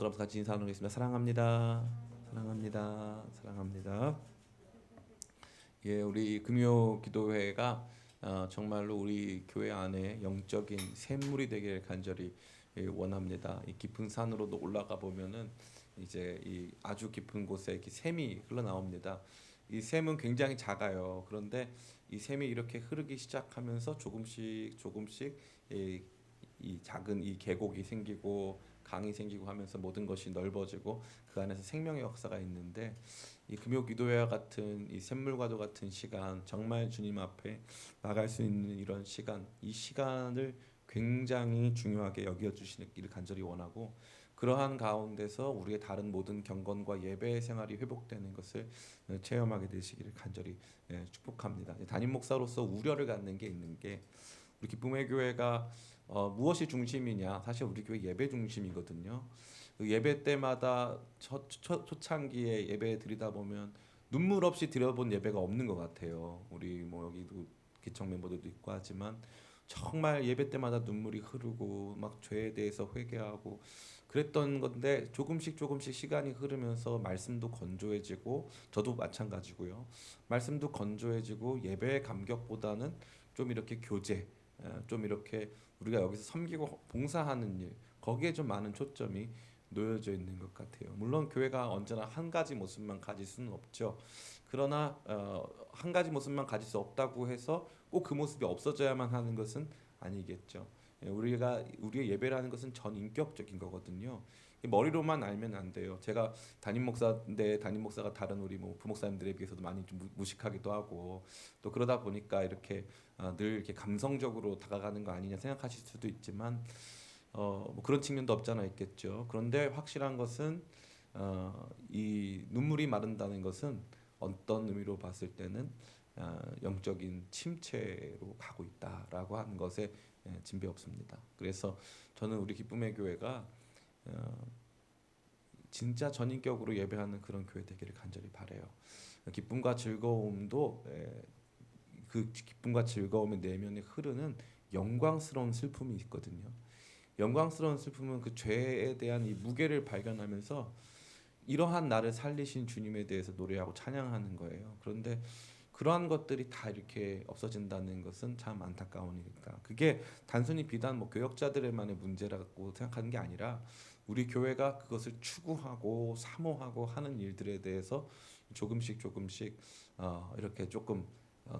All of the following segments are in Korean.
들어서 같이 인사 나누겠습니다. 사랑합니다. 사랑합니다. 사랑합니다. 예, 우리 금요 기도회가 정말로 우리 교회 안에 영적인 샘물이 되길 간절히 원합니다. 이 깊은 산으로도 올라가 보면은 이제 이 아주 깊은 곳에 이렇게 샘이 흘러나옵니다. 이 샘은 굉장히 작아요. 그런데 이 샘이 이렇게 흐르기 시작하면서 조금씩 조금씩 이 작은 이 계곡이 생기고 강이 생기고 하면서 모든 것이 넓어지고 그 안에서 생명의 역사가 있는데 이 금요 기도회와 같은 이 샘물과도 같은 시간, 정말 주님 앞에 나갈 수 있는 이런 시간, 이 시간을 굉장히 중요하게 여겨 주시기를 간절히 원하고, 그러한 가운데서 우리의 다른 모든 경건과 예배 생활이 회복되는 것을 체험하게 되시기를 간절히 축복합니다. 담임 목사로서 우려를 갖는 게 있는 게, 우리 기쁨의 교회가 무엇이 중심이냐? 사실 우리 교회 예배 중심이거든요. 그 예배 때마다 초창기에 예배 드리다 보면 눈물 없이 드려본 예배가 없는 것 같아요. 우리 뭐 여기도 기청 멤버들도 있고 하지만 정말 예배 때마다 눈물이 흐르고 막 죄에 대해서 회개하고 그랬던 건데, 조금씩 조금씩 시간이 흐르면서 말씀도 건조해지고, 저도 마찬가지고요. 말씀도 건조해지고 예배의 감격보다는 좀 이렇게 교제, 좀 이렇게 우리가 여기서 섬기고 봉사하는 일, 거기에 좀 많은 초점이 놓여져 있는 것 같아요. 물론 교회가 언제나 한 가지 모습만 가질 수는 없죠. 그러나 한 가지 모습만 가질 수 없다고 해서 꼭 그 모습이 없어져야만 하는 것은 아니겠죠. 우리가 우리의 예배라는 것은 전인격적인 거거든요. 머리로만 알면 안 돼요. 제가 담임 목사인데 담임 목사가 다른 우리 뭐 부목사님들에 비해서도 많이 좀 무식하기도 하고, 또 그러다 보니까 이렇게 늘 이렇게 감성적으로 다가가는 거 아니냐 생각하실 수도 있지만 뭐 그런 측면도 없잖아 있겠죠. 그런데 확실한 것은 이 눈물이 마른다는 것은 어떤 의미로 봤을 때는 영적인 침체로 가고 있다라고 하는 것에 진배 없습니다. 그래서 저는 우리 기쁨의 교회가 진짜 전인격으로 예배하는 그런 교회 되기를 간절히 바라요. 기쁨과 즐거움도 그 기쁨과 즐거움의 내면에 흐르는 영광스러운 슬픔이 있거든요. 영광스러운 슬픔은 그 죄에 대한 이 무게를 발견하면서 이러한 나를 살리신 주님에 대해서 노래하고 찬양하는 거예요. 그런데 그러한 것들이 다 이렇게 없어진다는 것은 참 안타까운 일입니다. 그게 단순히 비단 뭐 교역자들만의 문제라고 생각하는 게 아니라, 우리 교회가 그것을 추구하고 사모하고 하는 일들에 대해서 조금씩 조금씩 이렇게 조금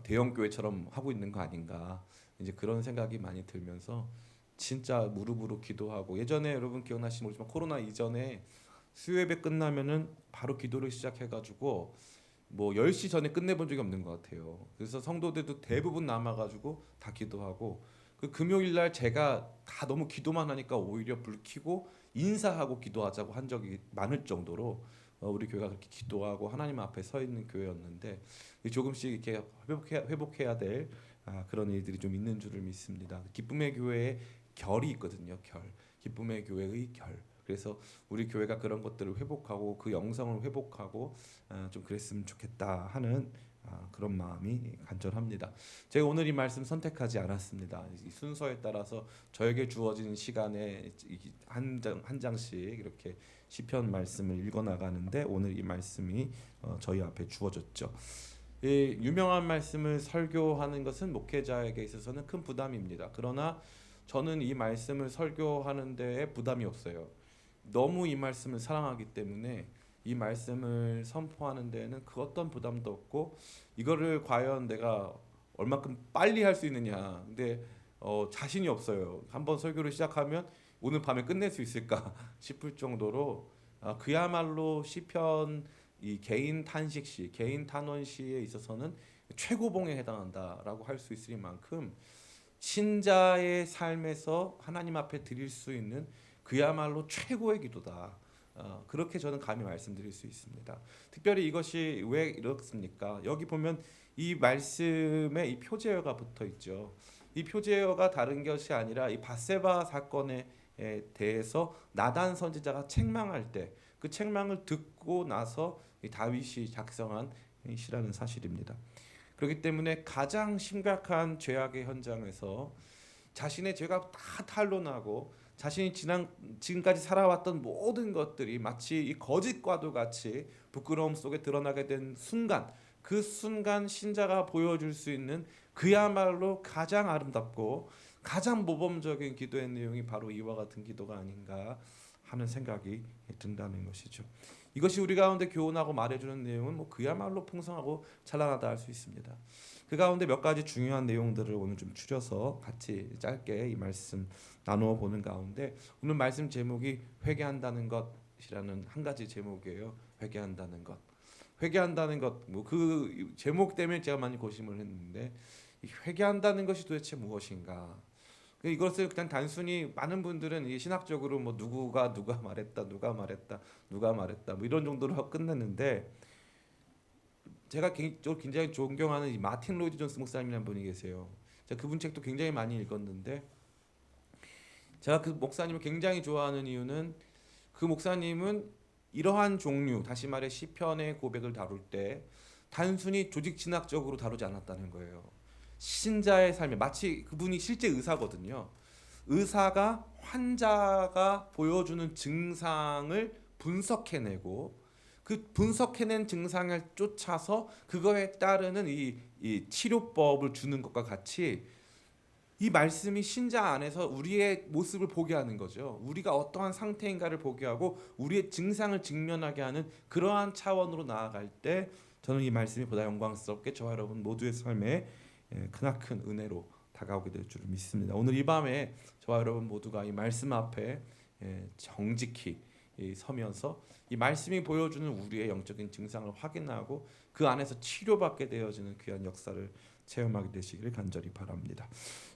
대형 교회처럼 하고 있는 거 아닌가, 이제 그런 생각이 많이 들면서 진짜 무릎으로 기도하고, 예전에 여러분 기억나시지 모르지만 코로나 이전에 수요예배 끝나면은 바로 기도를 시작해가지고 뭐 10시 전에 끝내본 적이 없는 것 같아요. 그래서 성도들도 대부분 남아가지고 다 기도하고, 그 금요일 날 제가 다 너무 기도만 하니까 오히려 불 켜고 인사하고 기도하자고 한 적이 많을 정도로 우리 교회가 그렇게 기도하고 하나님 앞에 서 있는 교회였는데, 조금씩 이렇게 회복해야 될 그런 일들이 좀 있는 줄을 믿습니다. 기쁨의 교회에 결이 있거든요. 결. 기쁨의 교회의 결. 그래서 우리 교회가 그런 것들을 회복하고 그 영성을 회복하고 좀 그랬으면 좋겠다 하는 그런 마음이 간절합니다. 제가 오늘 이 말씀 선택하지 않았습니다. 이 순서에 따라서 저에게 주어진 시간에 한 장씩 이렇게 시편 말씀을 읽어 나가는데, 오늘 이 말씀이 저희 앞에 주어졌죠. 이 유명한 말씀을 설교하는 것은 목회자에게 있어서는 큰 부담입니다. 그러나 저는 이 말씀을 설교하는 데에 부담이 없어요. 너무 이 말씀을 사랑하기 때문에 이 말씀을 선포하는 데에는 그 어떤 부담도 없고, 이거를 과연 내가 얼마큼 빨리 할 수 있느냐, 근데 자신이 없어요. 한번 설교를 시작하면 오늘 밤에 끝낼 수 있을까 싶을 정도로 그야말로 시편 이 개인 탄식시, 개인 탄원시에 있어서는 최고봉에 해당한다라고 할 수 있을 만큼 신자의 삶에서 하나님 앞에 드릴 수 있는 그야말로 최고의 기도다. 그렇게 저는 감히 말씀드릴 수 있습니다. 특별히 이것이 왜 이렇습니까? 여기 보면 이 말씀에 이 표제어가 붙어 있죠. 이 표제어가 다른 것이 아니라 이 밧세바 사건에 대해서 나단 선지자가 책망할 때, 그 책망을 듣고 나서 이 다윗이 작성한 시라는 사실입니다. 그렇기 때문에 가장 심각한 죄악의 현장에서 자신의 죄가 다 탄로나고 자신이 지금까지 살아왔던 모든 것들이 마치 이 거짓과도 같이 부끄러움 속에 드러나게 된 순간, 그 순간 신자가 보여줄 수 있는 그야말로 가장 아름답고 가장 모범적인 기도의 내용이 바로 이와 같은 기도가 아닌가 하는 생각이 든다는 것이죠. 이것이 우리 가운데 교훈하고 말해주는 내용은 그야말로 풍성하고 찬란하다 할 수 있습니다. 그 가운데 몇 가지 중요한 내용들을 오늘 좀 추려서 같이 짧게 이 말씀 나누어 보는 가운데, 오늘 말씀 제목이 회개한다는 것이라는 한 가지 제목이에요. 회개한다는 것. 회개한다는 것, 그 제목 때문에 제가 많이 고심을 했는데, 이 회개한다는 것이 도대체 무엇인가? 이것을 그냥 단순히 많은 분들은 이 신학적으로 누가 말했다, 누가 말했다 이런 정도로 하고 끝냈는데, 제가 개인적으로 굉장히 존경하는 이 마틴 로이드 존스 목사님이라는 분이 계세요. 제가 그분 책도 굉장히 많이 읽었는데, 제가 그 목사님을 굉장히 좋아하는 이유는 그 목사님은 이러한 종류, 다시 말해 시편의 고백을 다룰 때 단순히 조직 진학적으로 다루지 않았다는 거예요. 신자의 삶에, 마치 그분이 실제 의사거든요. 의사가 환자가 보여주는 증상을 분석해내고 그 분석해낸 증상을 쫓아서 그거에 따르는 이 치료법을 주는 것과 같이, 이 말씀이 신자 안에서 우리의 모습을 보게 하는 거죠. 우리가 어떠한 상태인가를 보게 하고 우리의 증상을 직면하게 하는 그러한 차원으로 나아갈 때, 저는 이 말씀이 보다 영광스럽게 저와 여러분 모두의 삶에 크나큰 은혜로 다가오게 될 줄 믿습니다. 오늘 이 밤에 저와 여러분 모두가 이 말씀 앞에 정직히 서면서 이 말씀이 보여주는 우리의 영적인 증상을 확인하고 그 안에서 치료받게 되어지는 귀한 역사를 체험하게 되시기를 간절히 바랍니다.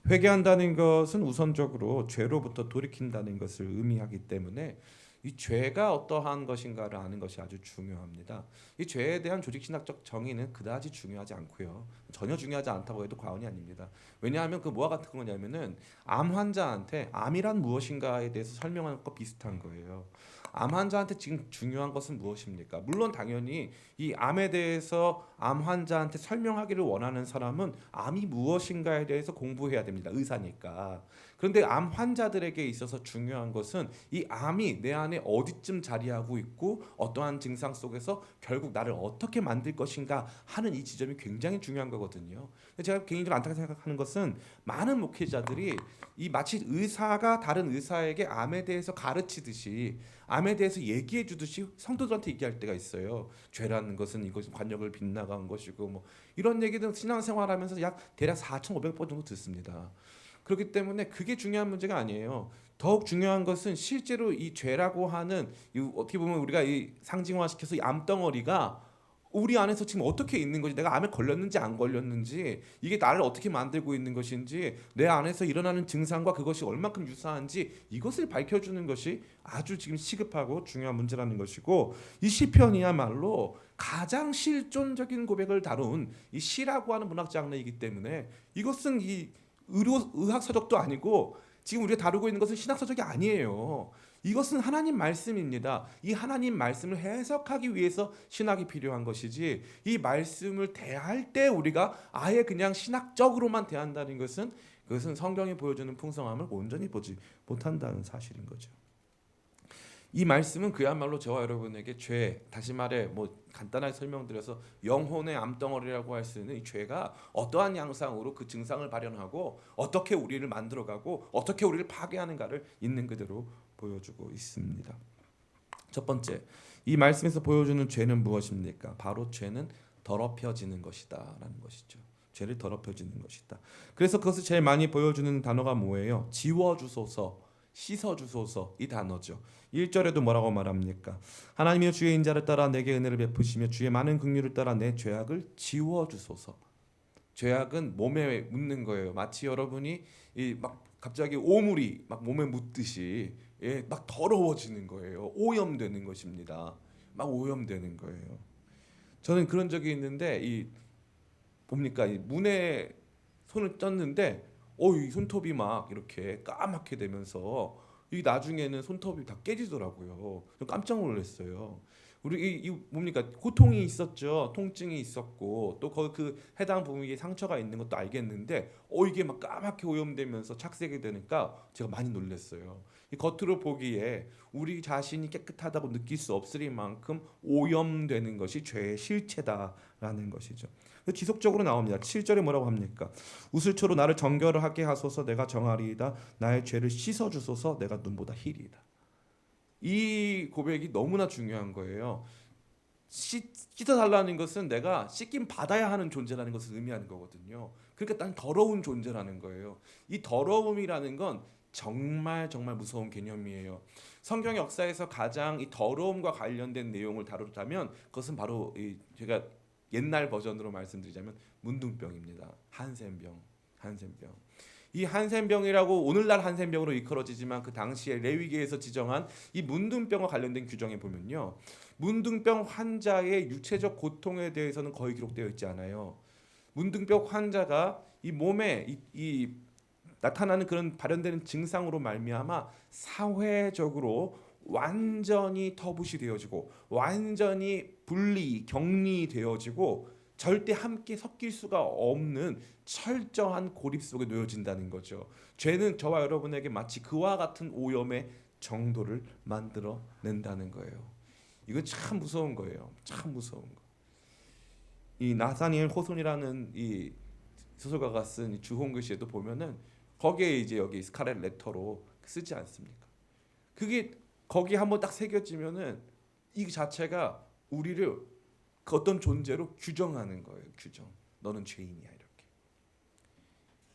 회개한다는 것은 우선적으로 죄로부터 돌이킨다는 것을 의미하기 때문에 이 죄가 어떠한 것인가를 아는 것이 아주 중요합니다. 이 죄에 대한 조직신학적 정의는 그다지 중요하지 않고요. 전혀 중요하지 않다고 해도 과언이 아닙니다. 왜냐하면 그 뭐와 같은 거냐면은 암 환자한테 암이란 무엇인가에 대해서 설명하는 것과 비슷한 거예요. 암 환자한테 지금 중요한 것은 무엇입니까? 물론 당연히 이 암에 대해서 암 환자한테 설명하기를 원하는 사람은 암이 무엇인가에 대해서 공부해야 됩니다. 의사니까. 그런데 암 환자들에게 있어서 중요한 것은 이 암이 내 안에 어디쯤 자리하고 있고 어떠한 증상 속에서 결국 나를 어떻게 만들 것인가 하는 이 지점이 굉장히 중요한 거거든요. 제가 개인적으로 안타깝게 생각하는 것은 많은 목회자들이 이 마치 의사가 다른 의사에게 암에 대해서 가르치듯이, 암에 대해서 얘기해 주듯이 성도들한테 얘기할 때가 있어요. 죄라는 것은 이것이 관역을 빗나간 것이고 이런 얘기들 신앙생활하면서 약 대략 4,500번 정도 듣습니다. 그렇기 때문에 그게 중요한 문제가 아니에요. 더욱 중요한 것은 실제로 이 죄라고 하는, 어떻게 보면 우리가 이 상징화시켜서 이 암덩어리가 우리 안에서 지금 어떻게 있는 것이, 내가 암에 걸렸는지 안 걸렸는지, 이게 나를 어떻게 만들고 있는 것인지, 내 안에서 일어나는 증상과 그것이 얼마큼 유사한지, 이것을 밝혀주는 것이 아주 지금 시급하고 중요한 문제라는 것이고, 이 시편이야말로 가장 실존적인 고백을 다룬 이 시라고 하는 문학 장르이기 때문에, 이것은 이 의학 서적도 아니고 지금 우리가 다루고 있는 것은 신학 서적이 아니에요. 이것은 하나님 말씀입니다. 이 하나님 말씀을 해석하기 위해서 신학이 필요한 것이지, 이 말씀을 대할 때 우리가 아예 그냥 신학적으로만 대한다는 것은, 그것은 성경이 보여주는 풍성함을 온전히 보지 못한다는 사실인 거죠. 이 말씀은 그야말로 저와 여러분에게 죄, 다시 말해 간단하게 설명드려서 영혼의 암덩어리라고 할 수 있는 이 죄가 어떠한 양상으로 그 증상을 발현하고 어떻게 우리를 만들어가고 어떻게 우리를 파괴하는가를 있는 그대로 보여주고 있습니다. 첫 번째, 이 말씀에서 보여주는 죄는 무엇입니까? 바로 죄는 더럽혀지는 것이다 라는 것이죠. 죄를 더럽혀지는 것이다. 그래서 그것을 제일 많이 보여주는 단어가 뭐예요? 지워주소서, 씻어주소서, 이 단어죠. 1절에도 뭐라고 말합니까? 하나님이여 주의 인자를 따라 내게 은혜를 베푸시며 주의 많은 긍휼을 따라 내 죄악을 지워주소서. 죄악은 몸에 묻는 거예요. 마치 여러분이 막 갑자기 오물이 막 몸에 묻듯이 막 더러워지는 거예요. 오염되는 것입니다. 막 오염되는 거예요. 저는 그런 적이 있는데 뭡니까? 이 문에 손을 떴는데 이 손톱이 막 이렇게 까맣게 되면서 이 나중에는 손톱이 다 깨지더라고요. 깜짝 놀랐어요. 우리 이 뭡니까 고통이 있었죠. 통증이 있었고 또 그 해당 부위에 상처가 있는 것도 알겠는데 이게 막 까맣게 오염되면서 착색이 되니까 제가 많이 놀랐어요. 이 겉으로 보기에 우리 자신이 깨끗하다고 느낄 수 없을 만큼 오염되는 것이 죄의 실체다라는 것이죠. 지속적으로 나옵니다. 7절에 뭐라고 합니까? 우슬초로 나를 정결하게 하소서 내가 정하리이다. 나의 죄를 씻어 주소서 내가 눈보다 희리이다. 이 고백이 너무나 중요한 거예요. 씻어달라는 것은 내가 씻김 받아야 하는 존재라는 것을 의미하는 거거든요. 그러니까 난 더러운 존재라는 거예요. 이 더러움이라는 건 정말 정말 무서운 개념이에요. 성경 역사에서 가장 이 더러움과 관련된 내용을 다루자면 그것은 바로 제가 옛날 버전으로 말씀드리자면 문둥병입니다. 한센병. 이 한센병이라고 오늘날 한센병으로 일컬어지지만 그 당시에 레위기에서 지정한 이 문둥병과 관련된 규정에 보면요. 문둥병 환자의 육체적 고통에 대해서는 거의 기록되어 있지 않아요. 문둥병 환자가 이 몸에 이 나타나는 그런 발현되는 증상으로 말미암아 사회적으로 완전히 터부시 되어지고 완전히 격리되어지고 절대 함께 섞일 수가 없는 철저한 고립 속에 놓여진다는 거죠. 죄는 저와 여러분에게 마치 그와 같은 오염의 정도를 만들어 낸다는 거예요. 이건 참 무서운 거예요. 참 무서운 거. 이 나사니엘 호손이라는 이 소설가가 쓴 주홍글씨에도 보면은 거기에 이제 여기 스카렛 레터로 쓰지 않습니까? 그게 거기 한번 딱 새겨지면은 이 자체가 우리를 그 어떤 존재로 규정하는 거예요. 규정. 너는 죄인이야 이렇게.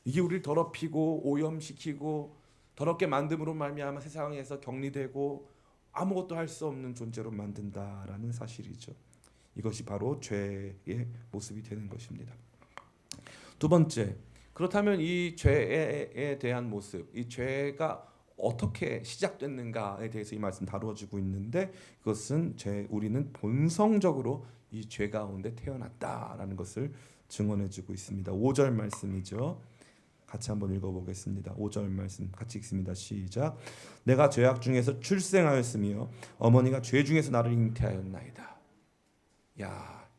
이게 우리를 더럽히고 오염시키고 더럽게 만듦으로 말미암아 세상에서 격리되고 아무것도 할 수 없는 존재로 만든다라는 사실이죠. 이것이 바로 죄의 모습이 되는 것입니다. 두 번째, 그렇다면 이 죄에 대한 모습, 이 죄가 어떻게 시작됐는가에 대해서 이 말씀 다루어지고 있는데 그것은 우리는 본성적으로 이 죄 가운데 태어났다라는 것을 증언해주고 있습니다. 5절 말씀이죠. 같이 한번 읽어보겠습니다. 5절 말씀 같이 읽습니다. 시작. 내가 죄악 중에서 출생하였으며 어머니가 죄 중에서 나를 잉태하였나이다. 야,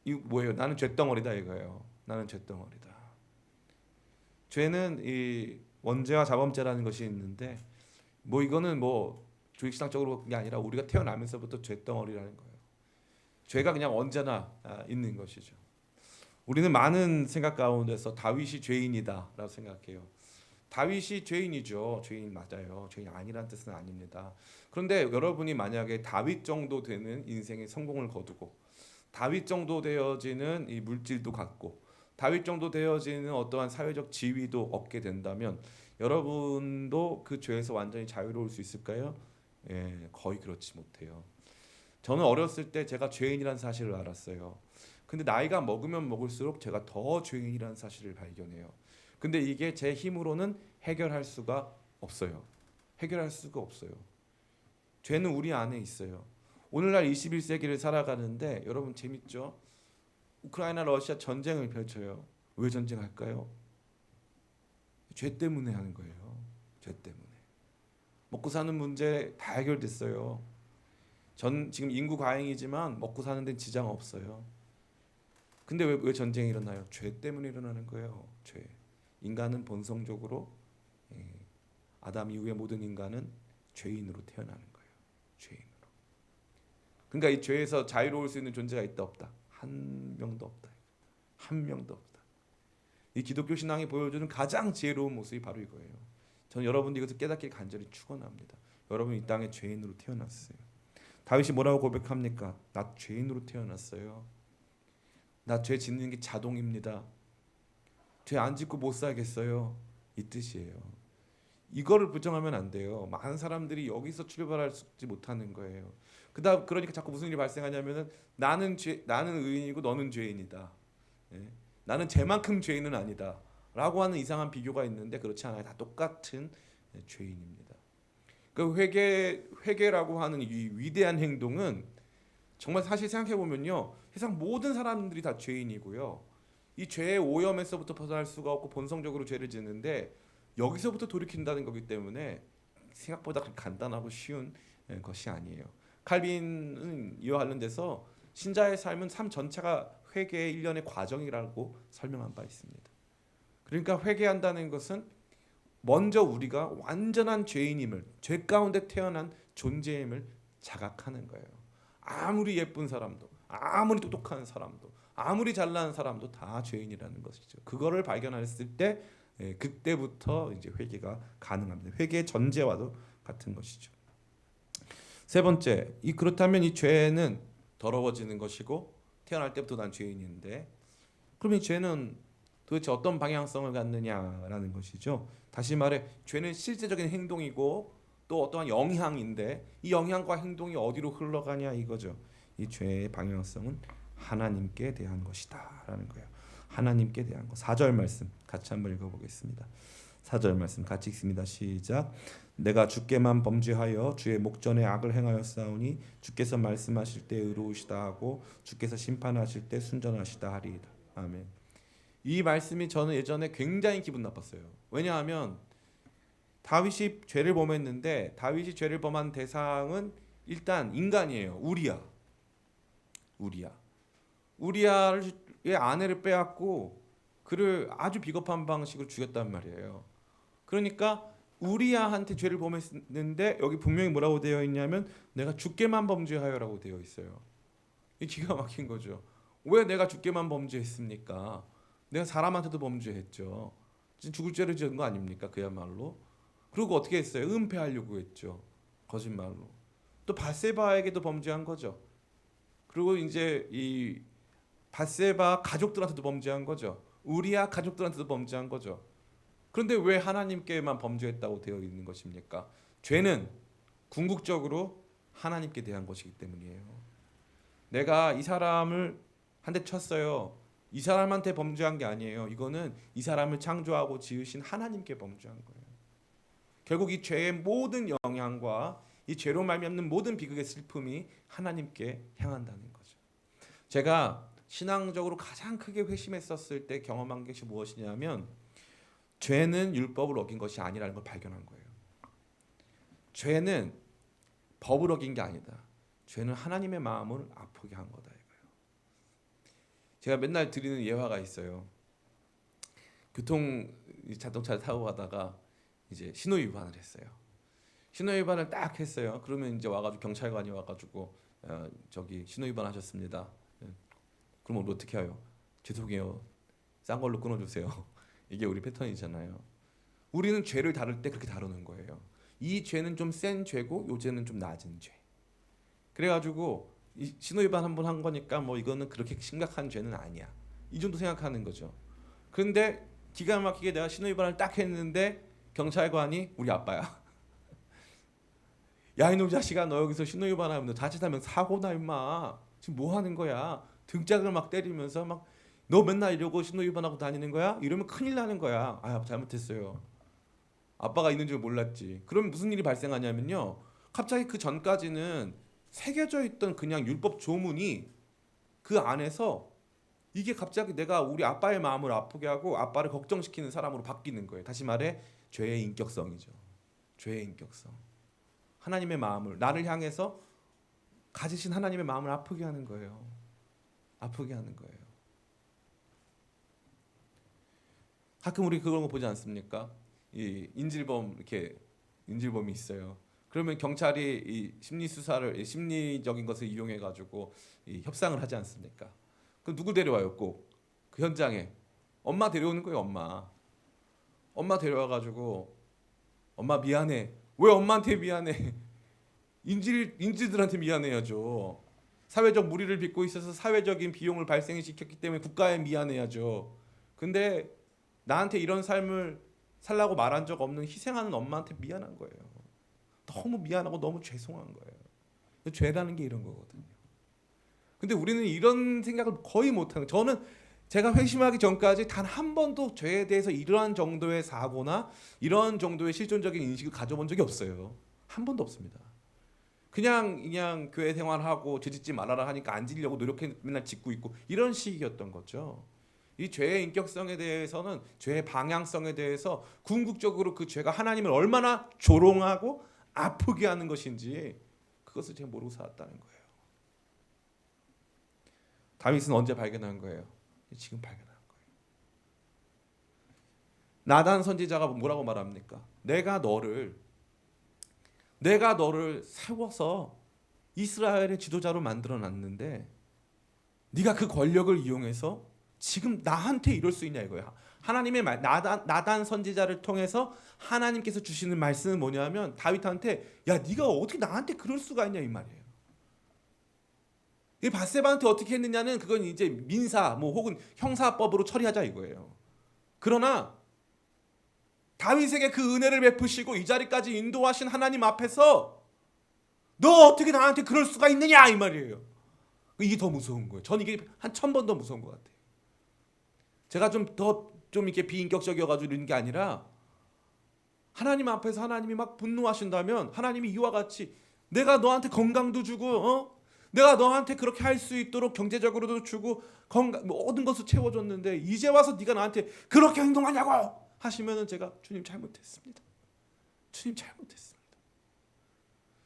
이거 뭐예요? 나는 죄덩어리다 이거예요. 나는 죄덩어리다. 죄는 이 원죄와 자범죄라는 것이 있는데 뭐 이거는 뭐 조직신학적으로 게 아니라 우리가 태어나면서부터 죄덩어리라는 거예요. 죄가 그냥 언제나 있는 것이죠. 우리는 많은 생각 가운데서 다윗이 죄인이다라고 생각해요. 다윗이 죄인이죠. 죄인 맞아요. 죄인 아니란 뜻은 아닙니다. 그런데 여러분이 만약에 다윗 정도 되는 인생의 성공을 거두고 다윗 정도 되어지는 이 물질도 갖고 다윗 정도 되어지는 어떠한 사회적 지위도 얻게 된다면 여러분도 그 죄에서 완전히 자유로울 수 있을까요? 거의 그렇지 못해요. 저는 어렸을 때 제가 죄인이라는 사실을 알았어요. 근데 나이가 먹으면 먹을수록 제가 더 죄인이라는 사실을 발견해요. 근데 이게 제 힘으로는 해결할 수가 없어요. 해결할 수가 없어요. 죄는 우리 안에 있어요. 오늘날 21세기를 살아가는데 여러분 재밌죠? 우크라이나 러시아 전쟁을 펼쳐요. 왜 전쟁할까요? 죄 때문에 하는 거예요. 죄 때문에. 먹고 사는 문제 다 해결됐어요. 지금 인구 과잉이지만 먹고 사는 데는 지장 없어요. 근데 왜 전쟁이 일어나요? 죄 때문에 일어나는 거예요. 죄. 인간은 본성적으로 아담 이후의 모든 인간은 죄인으로 태어나는 거예요. 죄인으로. 그러니까 이 죄에서 자유로울 수 있는 존재가 있다 없다? 한 명도 없다. 한 명도 없다. 이 기독교 신앙이 보여주는 가장 지혜로운 모습이 바로 이거예요. 저는 여러분들이 이것을 깨닫길 간절히 축원합니다. 여러분 이 땅에 죄인으로 태어났어요. 다윗이 뭐라고 고백합니까? 나 죄인으로 태어났어요. 나 죄 짓는 게 자동입니다. 죄 안 짓고 못 살겠어요. 이 뜻이에요. 이거를 부정하면 안 돼요. 많은 사람들이 여기서 출발하지 못하는 거예요. 그러니까 자꾸 무슨 일이 발생하냐면은 나는 의인이고 너는 죄인이다. 예? 나는 쟤만큼 죄인은 아니다. 라고 하는 이상한 비교가 있는데 그렇지 않아요. 다 똑같은 죄인입니다. 그 회개라고 하는 이 위대한 행동은 정말 사실 생각해 보면요, 세상 모든 사람들이 다 죄인이고요. 이 죄의 오염에서부터 벗어날 수가 없고 본성적으로 죄를 짓는데 여기서부터 돌이킨다는 거기 때문에 생각보다 그렇게 간단하고 쉬운 것이 아니에요. 칼빈은 이와 관련돼서 신자의 삶은 삶 전체가 회개의 일련의 과정이라고 설명한 바 있습니다. 그러니까 회개한다는 것은 먼저 우리가 완전한 죄인임을, 죄 가운데 태어난 존재임을 자각하는 거예요. 아무리 예쁜 사람도, 아무리 똑똑한 사람도, 아무리 잘난 사람도 다 죄인이라는 것이죠. 그거를 발견했을 때 그때부터 이제 회개가 가능합니다. 회개의 전제와도 같은 것이죠. 세 번째, 그렇다면 이 죄는 더러워지는 것이고 태어날 때부터 난 죄인인데 그러면 이 죄는 도대체 어떤 방향성을 갖느냐라는 것이죠. 다시 말해 죄는 실제적인 행동이고 또 어떠한 영향인데 이 영향과 행동이 어디로 흘러가냐 이거죠. 이 죄의 방향성은 하나님께 대한 것이다라는 거예요. 하나님께 대한 것. 4절 말씀 같이 한번 읽어보겠습니다. 4절 말씀 같이 읽습니다. 시작. 내가 주께만 범죄하여 주의 목전에 악을 행하였사오니 주께서 말씀하실 때 의로우시다 하고 주께서 심판하실 때 순전하시다 하리이다. 아멘. 이 말씀이 저는 예전에 굉장히 기분 나빴어요. 왜냐하면 다윗이 죄를 범했는데 다윗이 죄를 범한 대상은 일단 인간이에요. 우리야의 아내를 빼앗고 그를 아주 비겁한 방식으로 죽였단 말이에요. 그러니까 우리야한테 죄를 범했는데 여기 분명히 뭐라고 되어 있냐면 내가 주께만 범죄하여라고 되어 있어요. 이 기가 막힌 거죠. 왜 내가 주께만 범죄했습니까? 내가 사람한테도 범죄했죠. 죽을 죄를 지은 거 아닙니까? 그야말로. 그리고 어떻게 했어요? 은폐하려고 했죠. 거짓말로. 또 밧세바에게도 범죄한 거죠. 그리고 이제 이 밧세바 가족들한테도 범죄한 거죠. 우리야 가족들한테도 범죄한 거죠. 그런데 왜 하나님께만 범죄했다고 되어 있는 것입니까? 죄는 궁극적으로 하나님께 대한 것이기 때문이에요. 내가 이 사람을 한 대 쳤어요. 이 사람한테 범죄한 게 아니에요. 이거는 이 사람을 창조하고 지으신 하나님께 범죄한 거예요. 결국 이 죄의 모든 영향과 이 죄로 말미암는 모든 비극의 슬픔이 하나님께 향한다는 거죠. 제가 신앙적으로 가장 크게 회심했었을 때 경험한 것이 무엇이냐면 죄는 율법을 어긴 것이 아니라는 걸 발견한 거예요. 죄는 법을 어긴 게 아니다. 죄는 하나님의 마음을 아프게 한 거다 이거예요. 제가 맨날 드리는 예화가 있어요. 자동차를 타고 가다가 이제 신호 위반을 했어요. 신호 위반을 딱 했어요. 그러면 이제 와가지고 경찰관이 와가지고 저기 신호 위반하셨습니다. 그럼 우리 어떻게 해요? 죄송해요. 싼 걸로 끊어주세요. 이게 우리 패턴이잖아요. 우리는 죄를 다룰 때 그렇게 다루는 거예요. 이 죄는 좀 센 죄고 요 죄는 좀 낮은 죄. 그래가지고 이 신호 위반 한 번 한 거니까 뭐 이거는 그렇게 심각한 죄는 아니야. 이 정도 생각하는 거죠. 그런데 기가 막히게 내가 신호 위반을 딱 했는데 경찰관이 우리 아빠야. 야 이놈 자식아 너 여기서 신호 위반하면 너 자칫하면 사고나 임마. 지금 뭐 하는 거야? 등짝을 막 때리면서 막 너 맨날 이러고 신호 위반하고 다니는 거야? 이러면 큰일 나는 거야. 아 잘못했어요. 아빠가 있는 줄 몰랐지. 그러면 무슨 일이 발생하냐면요. 갑자기 그 전까지는 새겨져 있던 그냥 율법 조문이 그 안에서 이게 갑자기 내가 우리 아빠의 마음을 아프게 하고 아빠를 걱정시키는 사람으로 바뀌는 거예요. 다시 말해 죄의 인격성이죠. 죄의 인격성. 하나님의 마음을 나를 향해서 가지신 하나님의 마음을 아프게 하는 거예요. 아프게 하는 거예요. 가끔 우리 그런 거 보지 않습니까? 이 인질범이 있어요. 그러면 경찰이 이 심리적인 것을 이용해 가지고 협상을 하지 않습니까? 그럼 누구 데려와요? 꼭 그 현장에 엄마 데려오는 거예요. 엄마 데려와 가지고 엄마 미안해. 왜 엄마한테 미안해? 인질들한테 미안해야죠. 사회적 무리를 빚고 있어서 사회적인 비용을 발생시켰기 때문에 국가에 미안해야죠. 근데 나한테 이런 삶을 살라고 말한 적 없는 희생하는 엄마한테 미안한 거예요. 너무 미안하고 너무 죄송한 거예요. 죄라는 게 이런 거거든요. 근데 우리는 이런 생각을 거의 못하는. 저는 제가 회심하기 전까지 단 한 번도 죄에 대해서 이러한 정도의 사고나 이런 정도의 실존적인 인식을 가져본 적이 없어요. 한 번도 없습니다. 그냥 교회 생활하고 죄 짓지 말아라 하니까 안 지려고 노력해 맨날 짓고 있고 이런 식이었던 거죠. 이 죄의 인격성에 대해서는 죄의 방향성에 대해서 궁극적으로 그 죄가 하나님을 얼마나 조롱하고 아프게 하는 것인지 그것을 제가 모르고 살았다는 거예요. 다윗은 언제 발견한 거예요? 지금 발견한 거예요. 나단 선지자가 뭐라고 말합니까? 내가 너를 세워서 이스라엘의 지도자로 만들어 놨는데 네가 그 권력을 이용해서 지금 나한테 이럴 수 있냐 이거야. 하나님의 말, 나단 선지자를 통해서 하나님께서 주시는 말씀은 뭐냐면 다윗한테 야 네가 어떻게 나한테 그럴 수가 있냐 이 말이에요. 이 밧세바한테 어떻게 했느냐는 그건 이제 민사 뭐 혹은 형사법으로 처리하자 이거예요. 그러나 다윗에게 그 은혜를 베푸시고 이 자리까지 인도하신 하나님 앞에서 너 어떻게 나한테 그럴 수가 있느냐 이 말이에요. 이게 더 무서운 거예요. 전 이게 한 1000번 더 무서운 것 같아요. 제가 좀 이렇게 비인격적이어가지고 이런 게 아니라 하나님 앞에서 하나님이 막 분노하신다면 하나님이 이와 같이 내가 너한테 건강도 주고 내가 너한테 그렇게 할 수 있도록 경제적으로도 주고 건강 모든 것을 채워줬는데 이제 와서 네가 나한테 그렇게 행동하냐고 하시면은 제가 주님 잘못했습니다. 주님 잘못했습니다.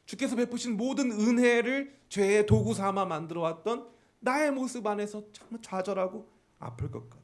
주께서 베푸신 모든 은혜를 죄의 도구 삼아 만들어 왔던 나의 모습 안에서 정말 좌절하고 아플 것 같아요.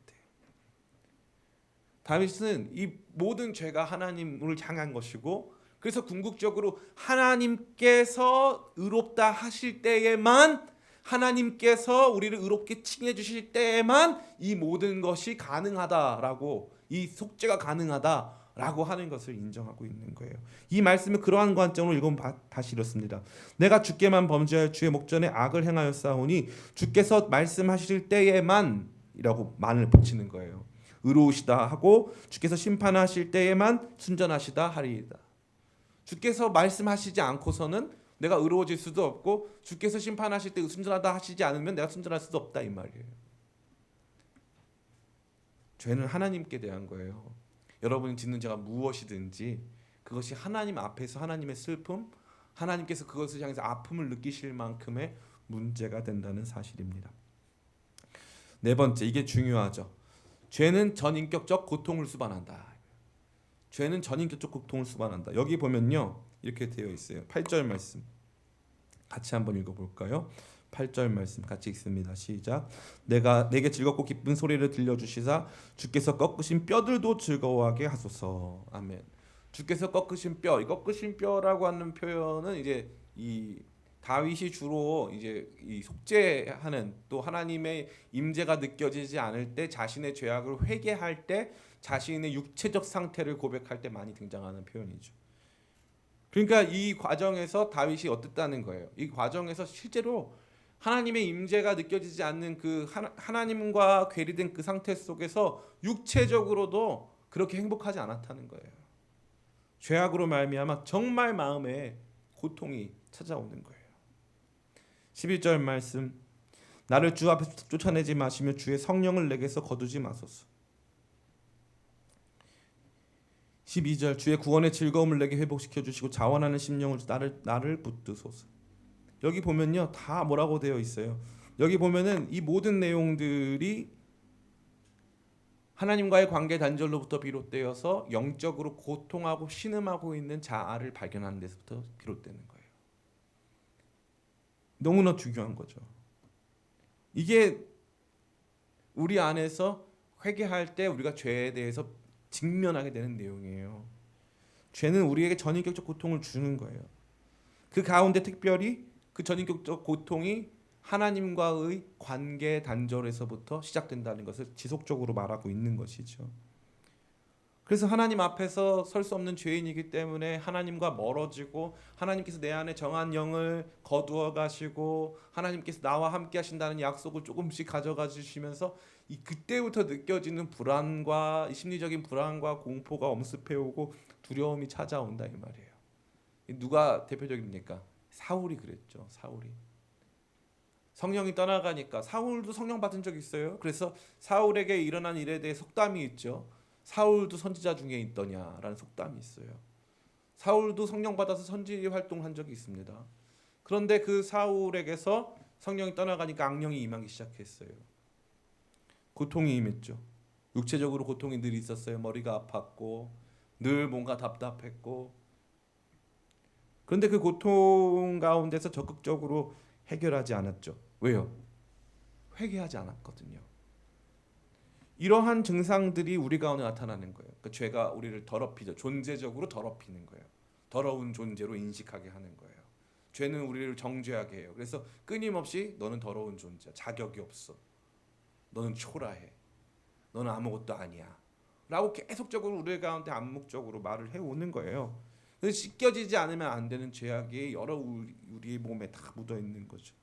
다윗은 이 모든 죄가 하나님을 향한 것이고 그래서 궁극적으로 하나님께서 의롭다 하실 때에만 하나님께서 우리를 의롭게 칭해 주실 때에만 이 모든 것이 가능하다라고 이 속죄가 가능하다라고 하는 것을 인정하고 있는 거예요. 이 말씀을 그러한 관점으로 읽으면 다시 이렇습니다. 내가 주께만 범죄할 주의 목전에 악을 행하였사오니 주께서 말씀하실 때에만 이라고 만을 붙이는 거예요. 의로우시다 하고 주께서 심판하실 때에만 순전하시다 하리이다. 주께서 말씀하시지 않고서는 내가 의로워질 수도 없고 주께서 심판하실 때 순전하다 하시지 않으면 내가 순전할 수도 없다 이 말이에요. 죄는 하나님께 대한 거예요. 여러분이 짓는 죄가 무엇이든지 그것이 하나님 앞에서 하나님의 슬픔, 하나님께서 그것을 향해서 아픔을 느끼실 만큼의 문제가 된다는 사실입니다. 네 번째, 이게 중요하죠. 죄는 전인격적 고통을 수반한다. 죄는 전인격적 고통을 수반한다. 여기 보면요 이렇게 되어 있어요. 8절 말씀 같이 한번 읽어볼까요? 8절 말씀 같이 읽습니다. 시작. 내게 즐겁고 기쁜 소리를 들려주시사 주께서 꺾으신 뼈들도 즐거워하게 하소서. 아멘. 주께서 꺾으신 뼈, 이 꺾으신 뼈라고 하는 표현은 이제 이 다윗이 주로 이제 이 속죄하는 또 하나님의 임재가 느껴지지 않을 때 자신의 죄악을 회개할 때 자신의 육체적 상태를 고백할 때 많이 등장하는 표현이죠. 그러니까 이 과정에서 다윗이 어땠다는 거예요. 이 과정에서 실제로 하나님의 임재가 느껴지지 않는 그 하나님과 괴리된 그 상태 속에서 육체적으로도 그렇게 행복하지 않았다는 거예요. 죄악으로 말미암아 정말 마음에 고통이 찾아오는 거예요. 11절 말씀 나를 주 앞에서 쫓아내지 마시며 주의 성령을 내게서 거두지 마소서. 12절 주의 구원의 즐거움을 내게 회복시켜 주시고 자원하는 심령을 나를 붙드소서. 여기 보면요 다 뭐라고 되어 있어요. 여기 보면은 이 모든 내용들이 하나님과의 관계 단절로부터 비롯되어서 영적으로 고통하고 신음하고 있는 자아를 발견하는 데서부터 비롯되는 거예요. 너무나 중요한 거죠. 이게 우리 안에서 회개할 때 우리가 죄에 대해서 직면하게 되는 내용이에요. 죄는 우리에게 전인격적 고통을 주는 거예요. 그 가운데 특별히 그 전인격적 고통이 하나님과의 관계 단절에서부터 시작된다는 것을 지속적으로 말하고 있는 것이죠. 그래서 하나님 앞에서 설 수 없는 죄인이기 때문에 하나님과 멀어지고 하나님께서 내 안에 정한 영을 거두어 가시고 하나님께서 나와 함께 하신다는 약속을 조금씩 가져가 주시면서 이 그때부터 느껴지는 불안과 심리적인 불안과 공포가 엄습해 오고 두려움이 찾아온다 이 말이에요. 누가 대표적입니까? 사울이 그랬죠. 사울이 성령이 떠나가니까 사울도 성령 받은 적 있어요. 그래서 사울에게 일어난 일에 대해 속담이 있죠. 사울도 선지자 중에 있더냐라는 속담이 있어요. 사울도 성령 받아서 선지 활동한 적이 있습니다. 그런데 그 사울에게서 성령이 떠나가니까 악령이 임하기 시작했어요. 고통이 임했죠. 육체적으로 고통이 늘 있었어요. 머리가 아팠고 늘 뭔가 답답했고 그런데 그 고통 가운데서 적극적으로 해결하지 않았죠. 왜요? 회개하지 않았거든요. 이러한 증상들이 우리 가운데 나타나는 거예요. 그 죄가 우리를 더럽히죠. 존재적으로 더럽히는 거예요. 더러운 존재로 인식하게 하는 거예요. 죄는 우리를 정죄하게 해요. 그래서 끊임없이 너는 더러운 존재야. 자격이 없어. 너는 초라해. 너는 아무것도 아니야. 라고 계속적으로 우리 가운데 암묵적으로 말을 해오는 거예요. 그래서 씻겨지지 않으면 안 되는 죄악이 여러 우리의 몸에 다 묻어 있는 거죠.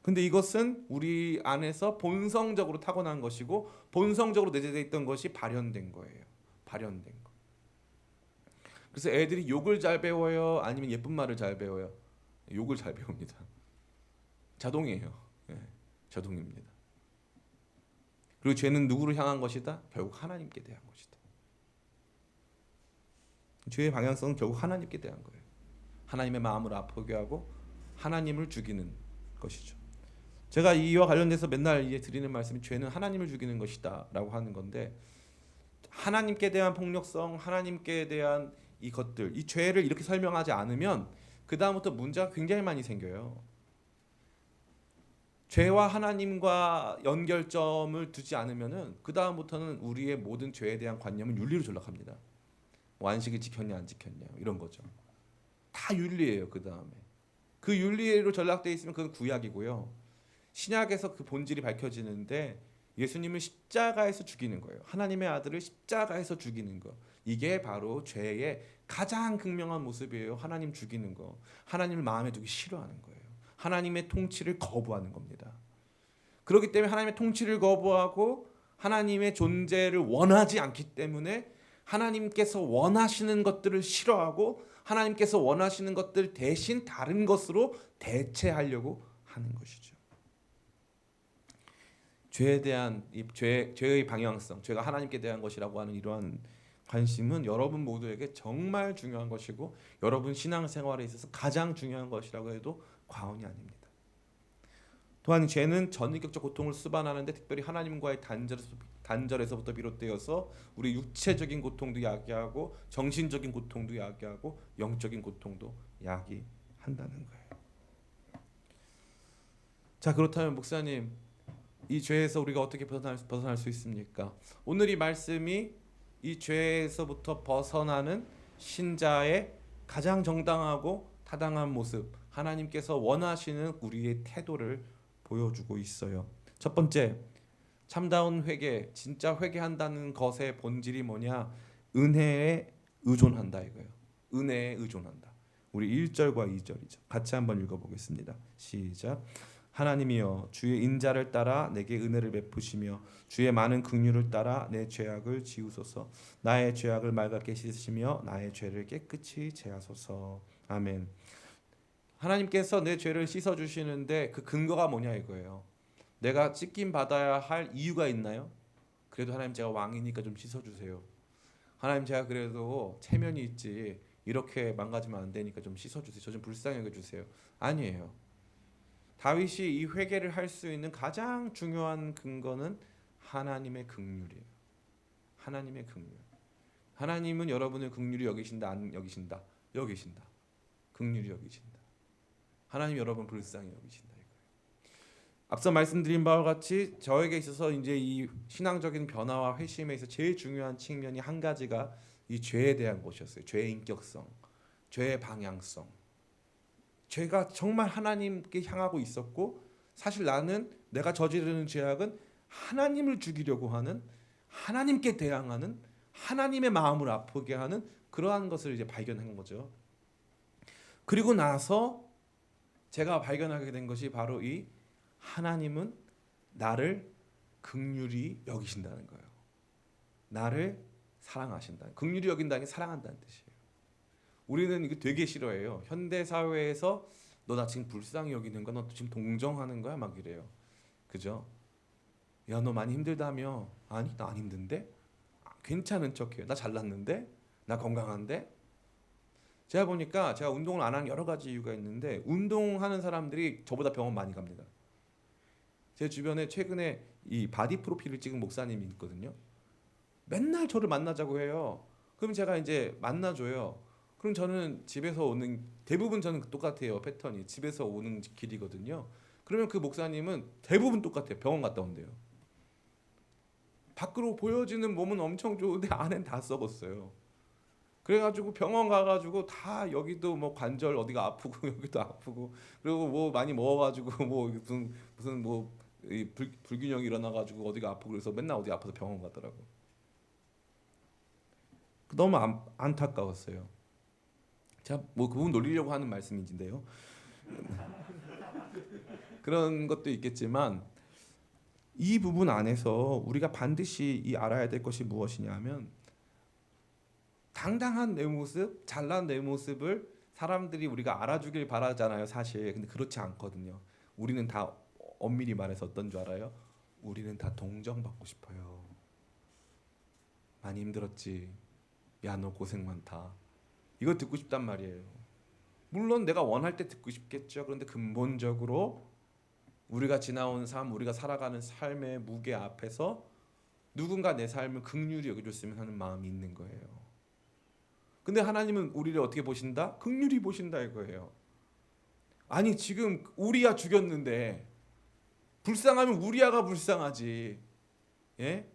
근데 이것은 우리 안에서 본성적으로 타고난 것이고 본성적으로 내재되어 있던 것이 발현된 거예요. 발현된 거. 그래서 애들이 욕을 잘 배워요? 아니면 예쁜 말을 잘 배워요? 욕을 잘 배웁니다. 자동이에요. 예, 자동입니다. 그리고 죄는 누구를 향한 것이다? 결국 하나님께 대한 것이다. 죄의 방향성은 결국 하나님께 대한 거예요. 하나님의 마음을 아프게 하고 하나님을 죽이는 것이죠. 제가 이와 관련돼서 맨날 드리는 말씀이 죄는 하나님을 죽이는 것이다라고 하는 건데, 하나님께 대한 폭력성, 하나님께 대한 이 것들, 이 죄를 이렇게 설명하지 않으면 그 다음부터 문제가 굉장히 많이 생겨요. 죄와 하나님과 연결점을 두지 않으면은 그 다음부터는 우리의 모든 죄에 대한 관념은 윤리로 전락합니다. 안식일 지켰냐 안 지켰냐 이런 거죠. 다 윤리예요. 그 다음에 그 윤리로 전락돼 있으면 그건 구약이고요. 신약에서 그 본질이 밝혀지는데 예수님을 십자가에서 죽이는 거예요. 하나님의 아들을 십자가에서 죽이는 거. 이게 바로 죄의 가장 극명한 모습이에요. 하나님 죽이는 거. 하나님을 마음에 두기 싫어하는 거예요. 하나님의 통치를 거부하는 겁니다. 그렇기 때문에 하나님의 통치를 거부하고 하나님의 존재를 원하지 않기 때문에 하나님께서 원하시는 것들을 싫어하고 하나님께서 원하시는 것들 대신 다른 것으로 대체하려고 하는 것이죠. 죄에 대한 죄의 방향성, 죄가 하나님께 대한 것이라고 하는 이러한 관심은 여러분 모두에게 정말 중요한 것이고 여러분 신앙생활에 있어서 가장 중요한 것이라고 해도 과언이 아닙니다. 또한 죄는 전인격적 고통을 수반하는데 특별히 하나님과의 단절에서부터 비롯되어서 우리 육체적인 고통도 야기하고 정신적인 고통도 야기하고 영적인 고통도 야기한다는 거예요. 자, 그렇다면 목사님, 이 죄에서 우리가 어떻게 벗어날 수 있습니까? 오늘 이 말씀이 이 죄에서부터 벗어나는 신자의 가장 정당하고 타당한 모습, 하나님께서 원하시는 우리의 태도를 보여주고 있어요. 첫 번째, 참다운 회개, 진짜 회개한다는 것의 본질이 뭐냐? 은혜에 의존한다 이거예요. 은혜에 의존한다. 우리 1절과 2절이죠. 같이 한번 읽어보겠습니다. 시작. 하나님이여 주의 인자를 따라 내게 은혜를 베푸시며 주의 많은 긍휼을 따라 내 죄악을 지우소서. 나의 죄악을 맑게 씻으시며 나의 죄를 깨끗이 제하소서. 아멘. 하나님께서 내 죄를 씻어주시는데 그 근거가 뭐냐 이거예요. 내가 찢김 받아야 할 이유가 있나요? 그래도 하나님 제가 왕이니까 좀 씻어주세요. 하나님 제가 그래도 체면이 있지 이렇게 망가지면 안 되니까 좀 씻어주세요. 저 좀 불쌍히 여겨주세요. 아니에요. 다윗이 이 회개를 할 수 있는 가장 중요한 근거는 하나님의 긍휼이에요. 하나님의 긍휼. 하나님은 여러분을 긍휼히 여기신다 안 여기신다? 여기신다. 긍휼히 여기신다. 하나님 여러분 불쌍히 여기신다 이거예요. 앞서 말씀드린 바와 같이 저에게 있어서 이제 이 신앙적인 변화와 회심에 있어 제일 중요한 측면이 한 가지가 이 죄에 대한 것이었어요. 죄의 인격성, 죄의 방향성. 죄가 정말 하나님께 향하고 있었고 사실 나는 내가 저지르는 죄악은 하나님을 죽이려고 하는 하나님께 대항하는 하나님의 마음을 아프게 하는 그러한 것을 이제 발견한 거죠. 그리고 나서 제가 발견하게 된 것이 바로 이 하나님은 나를 긍휼히 여기신다는 거예요. 나를 사랑하신다. 긍휼히 여긴다는 게 사랑한다는 뜻이에요. 우리는 이거 되게 싫어해요. 현대 사회에서 너 나 지금 불쌍히 여기는 거야? 너 지금 동정하는 거야? 막 이래요. 그죠? 야, 너 많이 힘들다며? 아니, 나 안 힘든데? 괜찮은 척해요. 나 잘났는데? 나 건강한데? 제가 보니까 제가 운동을 안 하는 여러 가지 이유가 있는데 운동하는 사람들이 저보다 병원 많이 갑니다. 제 주변에 최근에 이 바디 프로필을 찍은 목사님이 있거든요. 맨날 저를 만나자고 해요. 그럼 제가 이제 만나줘요. 그럼 저는 집에서 오는 대부분 저는 똑같아요. 패턴이 집에서 오는 길이거든요. 그러면 그 목사님은 대부분 똑같아요. 병원 갔다 온대요. 밖으로 보여지는 몸은 엄청 좋은데 안엔 다 썩었어요. 그래가지고 병원 가가지고 다 여기도 뭐 관절 어디가 아프고 여기도 아프고 그리고 뭐 많이 먹어가지고 뭐 무슨 뭐 불균형이 일어나가지고 어디가 아프고 그래서 맨날 어디 아파서 병원 가더라고. 너무 안타까웠어요. 제가 뭐 그분 놀리려고 하는 말씀인데요. 그런 것도 있겠지만 이 부분 안에서 우리가 반드시 알아야 될 것이 무엇이냐면 당당한 내 모습, 잘난 내 모습을 사람들이 우리가 알아주길 바라잖아요, 사실. 근데 그렇지 않거든요. 우리는 다 엄밀히 말해서 어떤 줄 알아요? 우리는 다 동정받고 싶어요. 많이 힘들었지. 야, 너 고생 많다. 이거 듣고 싶단 말이에요. 물론 내가 원할 때 듣고 싶겠죠. 그런데 근본적으로 우리가 지나온 삶, 우리가 살아가는 삶의 무게 앞에서 누군가 내 삶을 긍휼히 여겨줬으면 하는 마음이 있는 거예요. 근데 하나님은 우리를 어떻게 보신다? 긍휼히 보신다 이거예요. 아니 지금 우리야 죽였는데 불쌍하면 우리야가 불쌍하지. 예?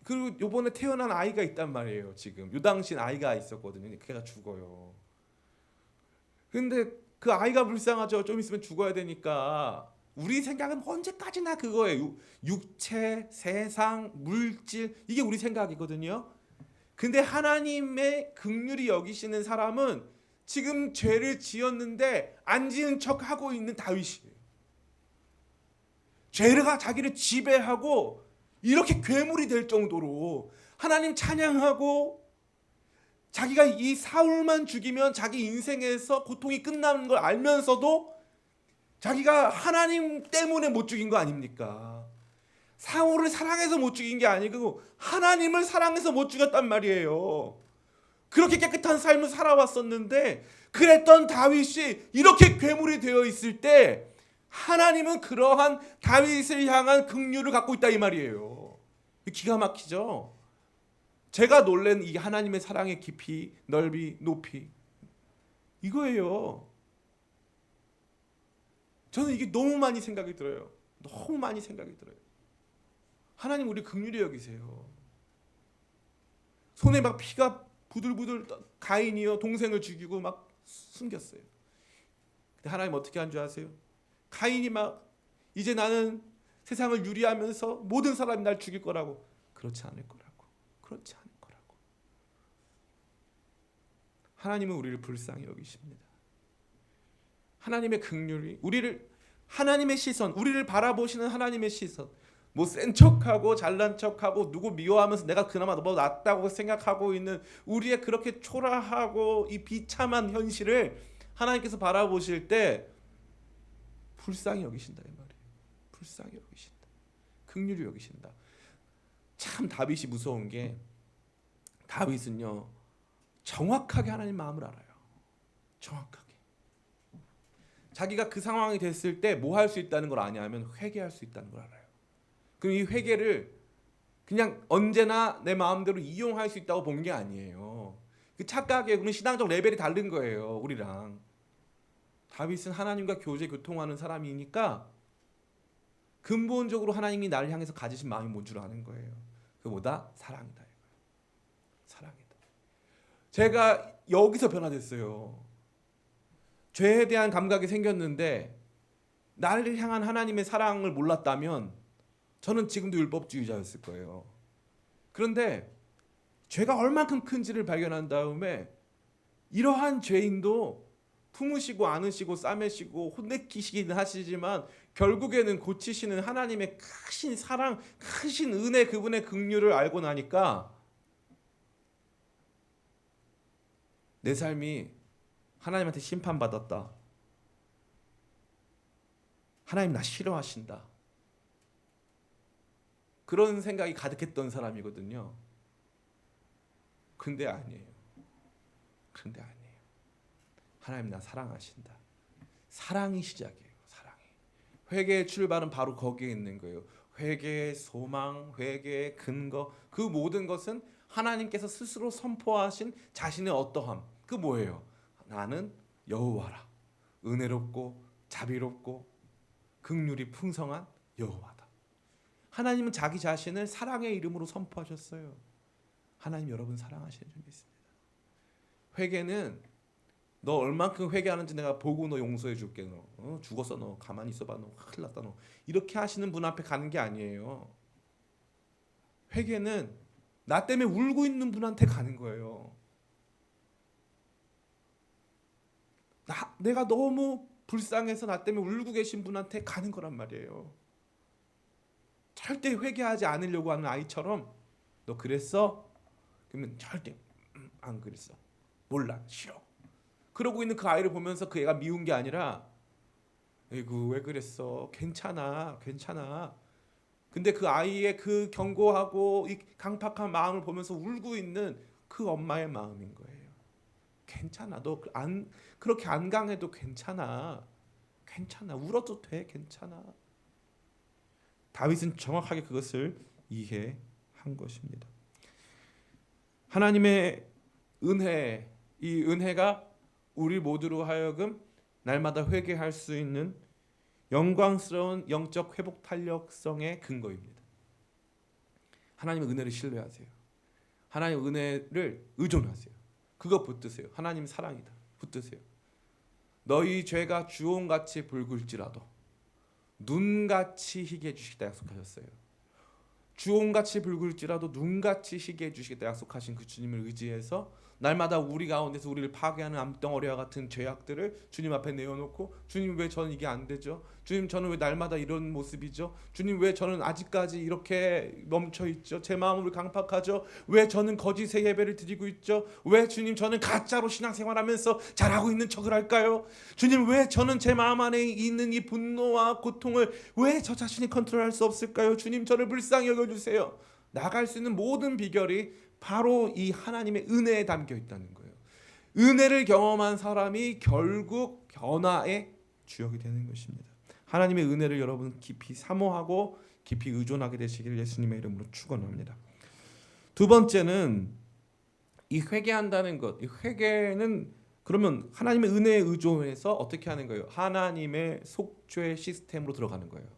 그리고 요번에 태어난 아이가 있단 말이에요. 지금 요 당시엔 아이가 있었거든요. 걔가 죽어요. 근데 그 아이가 불쌍하죠. 좀 있으면 죽어야 되니까. 우리 생각은 언제까지나 그거예요. 육체, 세상, 물질 이게 우리 생각이거든요. 근데 하나님의 긍휼히 여기시는 사람은 지금 죄를 지었는데 안 지은 척하고 있는 다윗이에요. 죄가 자기를 지배하고 이렇게 괴물이 될 정도로 하나님 찬양하고 자기가 이 사울만 죽이면 자기 인생에서 고통이 끝나는 걸 알면서도 자기가 하나님 때문에 못 죽인 거 아닙니까? 사울을 사랑해서 못 죽인 게 아니고 하나님을 사랑해서 못 죽였단 말이에요. 그렇게 깨끗한 삶을 살아왔었는데 그랬던 다윗이 이렇게 괴물이 되어 있을 때 하나님은 그러한 다윗을 향한 긍휼을 갖고 있다 이 말이에요. 기가 막히죠? 제가 놀란 이 하나님의 사랑의 깊이, 넓이, 높이 이거예요. 저는 이게 너무 많이 생각이 들어요. 너무 많이 생각이 들어요. 하나님 우리 긍휼히 여기세요. 손에 막 피가 부들부들 가인이요 동생을 죽이고 막 숨겼어요. 근데 하나님 어떻게 한 줄 아세요? 가인이 막 이제 나는 세상을 유리하면서 모든 사람이 날 죽일 거라고. 그렇지 않을 거라고. 그렇지 않을 거라고. 하나님은 우리를 불쌍히 여기십니다. 하나님의 긍휼이 우리를 하나님의 시선, 우리를 바라보시는 하나님의 시선. 뭐 센 척하고 잘난 척하고 누구 미워하면서 내가 그나마 뭐 낫다고 생각하고 있는 우리의 그렇게 초라하고 이 비참한 현실을 하나님께서 바라보실 때 불쌍히 여기신다 이 말이에요. 불쌍히 여기신다. 긍휼히 여기신다. 참 다윗이 무서운 게 다윗은요 정확하게 하나님 마음을 알아요. 정확하게. 자기가 그 상황이 됐을 때 뭐 할 수 있다는 걸 아냐면 회개할 수 있다는 걸 알아요. 그럼 이 회개를 그냥 언제나 내 마음대로 이용할 수 있다고 본 게 아니에요. 그 착각에 그러면 신앙적 레벨이 다른 거예요. 우리랑. 다윗은 하나님과 교통하는 사람이니까 근본적으로 하나님이 나를 향해서 가지신 마음이 뭔 줄 아는 거예요. 그보다 사랑이다. 사랑이다. 제가 여기서 변화됐어요. 죄에 대한 감각이 생겼는데 나를 향한 하나님의 사랑을 몰랐다면 저는 지금도 율법주의자였을 거예요. 그런데 죄가 얼만큼 큰지를 발견한 다음에 이러한 죄인도 품으시고 안으시고 싸매시고 혼내키시긴 하시지만 결국에는 고치시는 하나님의 크신 사랑, 크신 은혜, 그분의 긍휼을 알고 나니까 내 삶이 하나님한테 심판받았다. 하나님 나 싫어하신다. 그런 생각이 가득했던 사람이거든요. 근데 아니에요. 근데 아니에요. 하나님 나 사랑하신다. 사랑이 시작이에요. 사랑이. 회개의 출발은 바로 거기에 있는 거예요. 회개의 소망, 회개의 근거, 그 모든 것은 하나님께서 스스로 선포하신 자신의 어떠함, 그 뭐예요? 나는 여호와라. 은혜롭고 자비롭고 긍휼이 풍성한 여호와다. 하나님은 자기 자신을 사랑의 이름으로 선포하셨어요. 하나님 여러분 사랑하시는 줄 믿습니다. 회개는 너 얼만큼 회개하는지 내가 보고 너 용서해 줄게. 너 죽었어. 너 가만히 있어봐. 너 큰일 났다. 너 이렇게 하시는 분 앞에 가는 게 아니에요. 회개는 나 때문에 울고 있는 분한테 가는 거예요. 내가 너무 불쌍해서 나 때문에 울고 계신 분한테 가는 거란 말이에요. 절대 회개하지 않으려고 하는 아이처럼 너 그랬어? 그러면 절대 안 그랬어. 몰라. 싫어. 그러고 있는 그 아이를 보면서 그 애가 미운 게 아니라 에이구 왜 그랬어? 괜찮아. 괜찮아. 근데 그 아이의 그 견고하고 이 강팍한 마음을 보면서 울고 있는 그 엄마의 마음인 거예요. 괜찮아. 너 그렇게 안 강해도 괜찮아. 괜찮아. 울어도 돼. 괜찮아. 다윗은 정확하게 그것을 이해한 것입니다. 하나님의 은혜, 이 은혜가 우리 모두로 하여금 날마다 회개할 수 있는 영광스러운 영적 회복 탄력성의 근거입니다. 하나님의 은혜를 신뢰하세요. 하나님의 은혜를 의존하세요. 그거 붙드세요. 하나님 사랑이다. 붙드세요. 너희 죄가 주홍같이 붉을지라도 눈같이 희게 해주시겠다 약속하셨어요. 주홍같이 붉을지라도 눈같이 희게 해주시겠다 약속하신 그 주님을 의지해서 날마다 우리 가운데서 우리를 파괴하는 암덩어리와 같은 죄악들을 주님 앞에 내어놓고 주님 왜 저는 이게 안 되죠? 주님 저는 왜 날마다 이런 모습이죠? 주님 왜 저는 아직까지 이렇게 멈춰있죠? 제 마음은 왜 강팍하죠? 왜 저는 거짓의 예배를 드리고 있죠? 왜 주님 저는 가짜로 신앙생활하면서 잘하고 있는 척을 할까요? 주님 왜 저는 제 마음 안에 있는 이 분노와 고통을 왜 저 자신이 컨트롤할 수 없을까요? 주님 저를 불쌍히 여겨주세요. 나갈 수 있는 모든 비결이 바로 이 하나님의 은혜에 담겨 있다는 거예요. 은혜를 경험한 사람이 결국 변화의 주역이 되는 것입니다. 하나님의 은혜를 여러분 깊이 사모하고 깊이 의존하게 되시기를 예수님의 이름으로 축원합니다. 두 번째는 이 회개한다는 것. 이 회개는 그러면 하나님의 은혜에 의존해서 어떻게 하는 거예요? 하나님의 속죄 시스템으로 들어가는 거예요.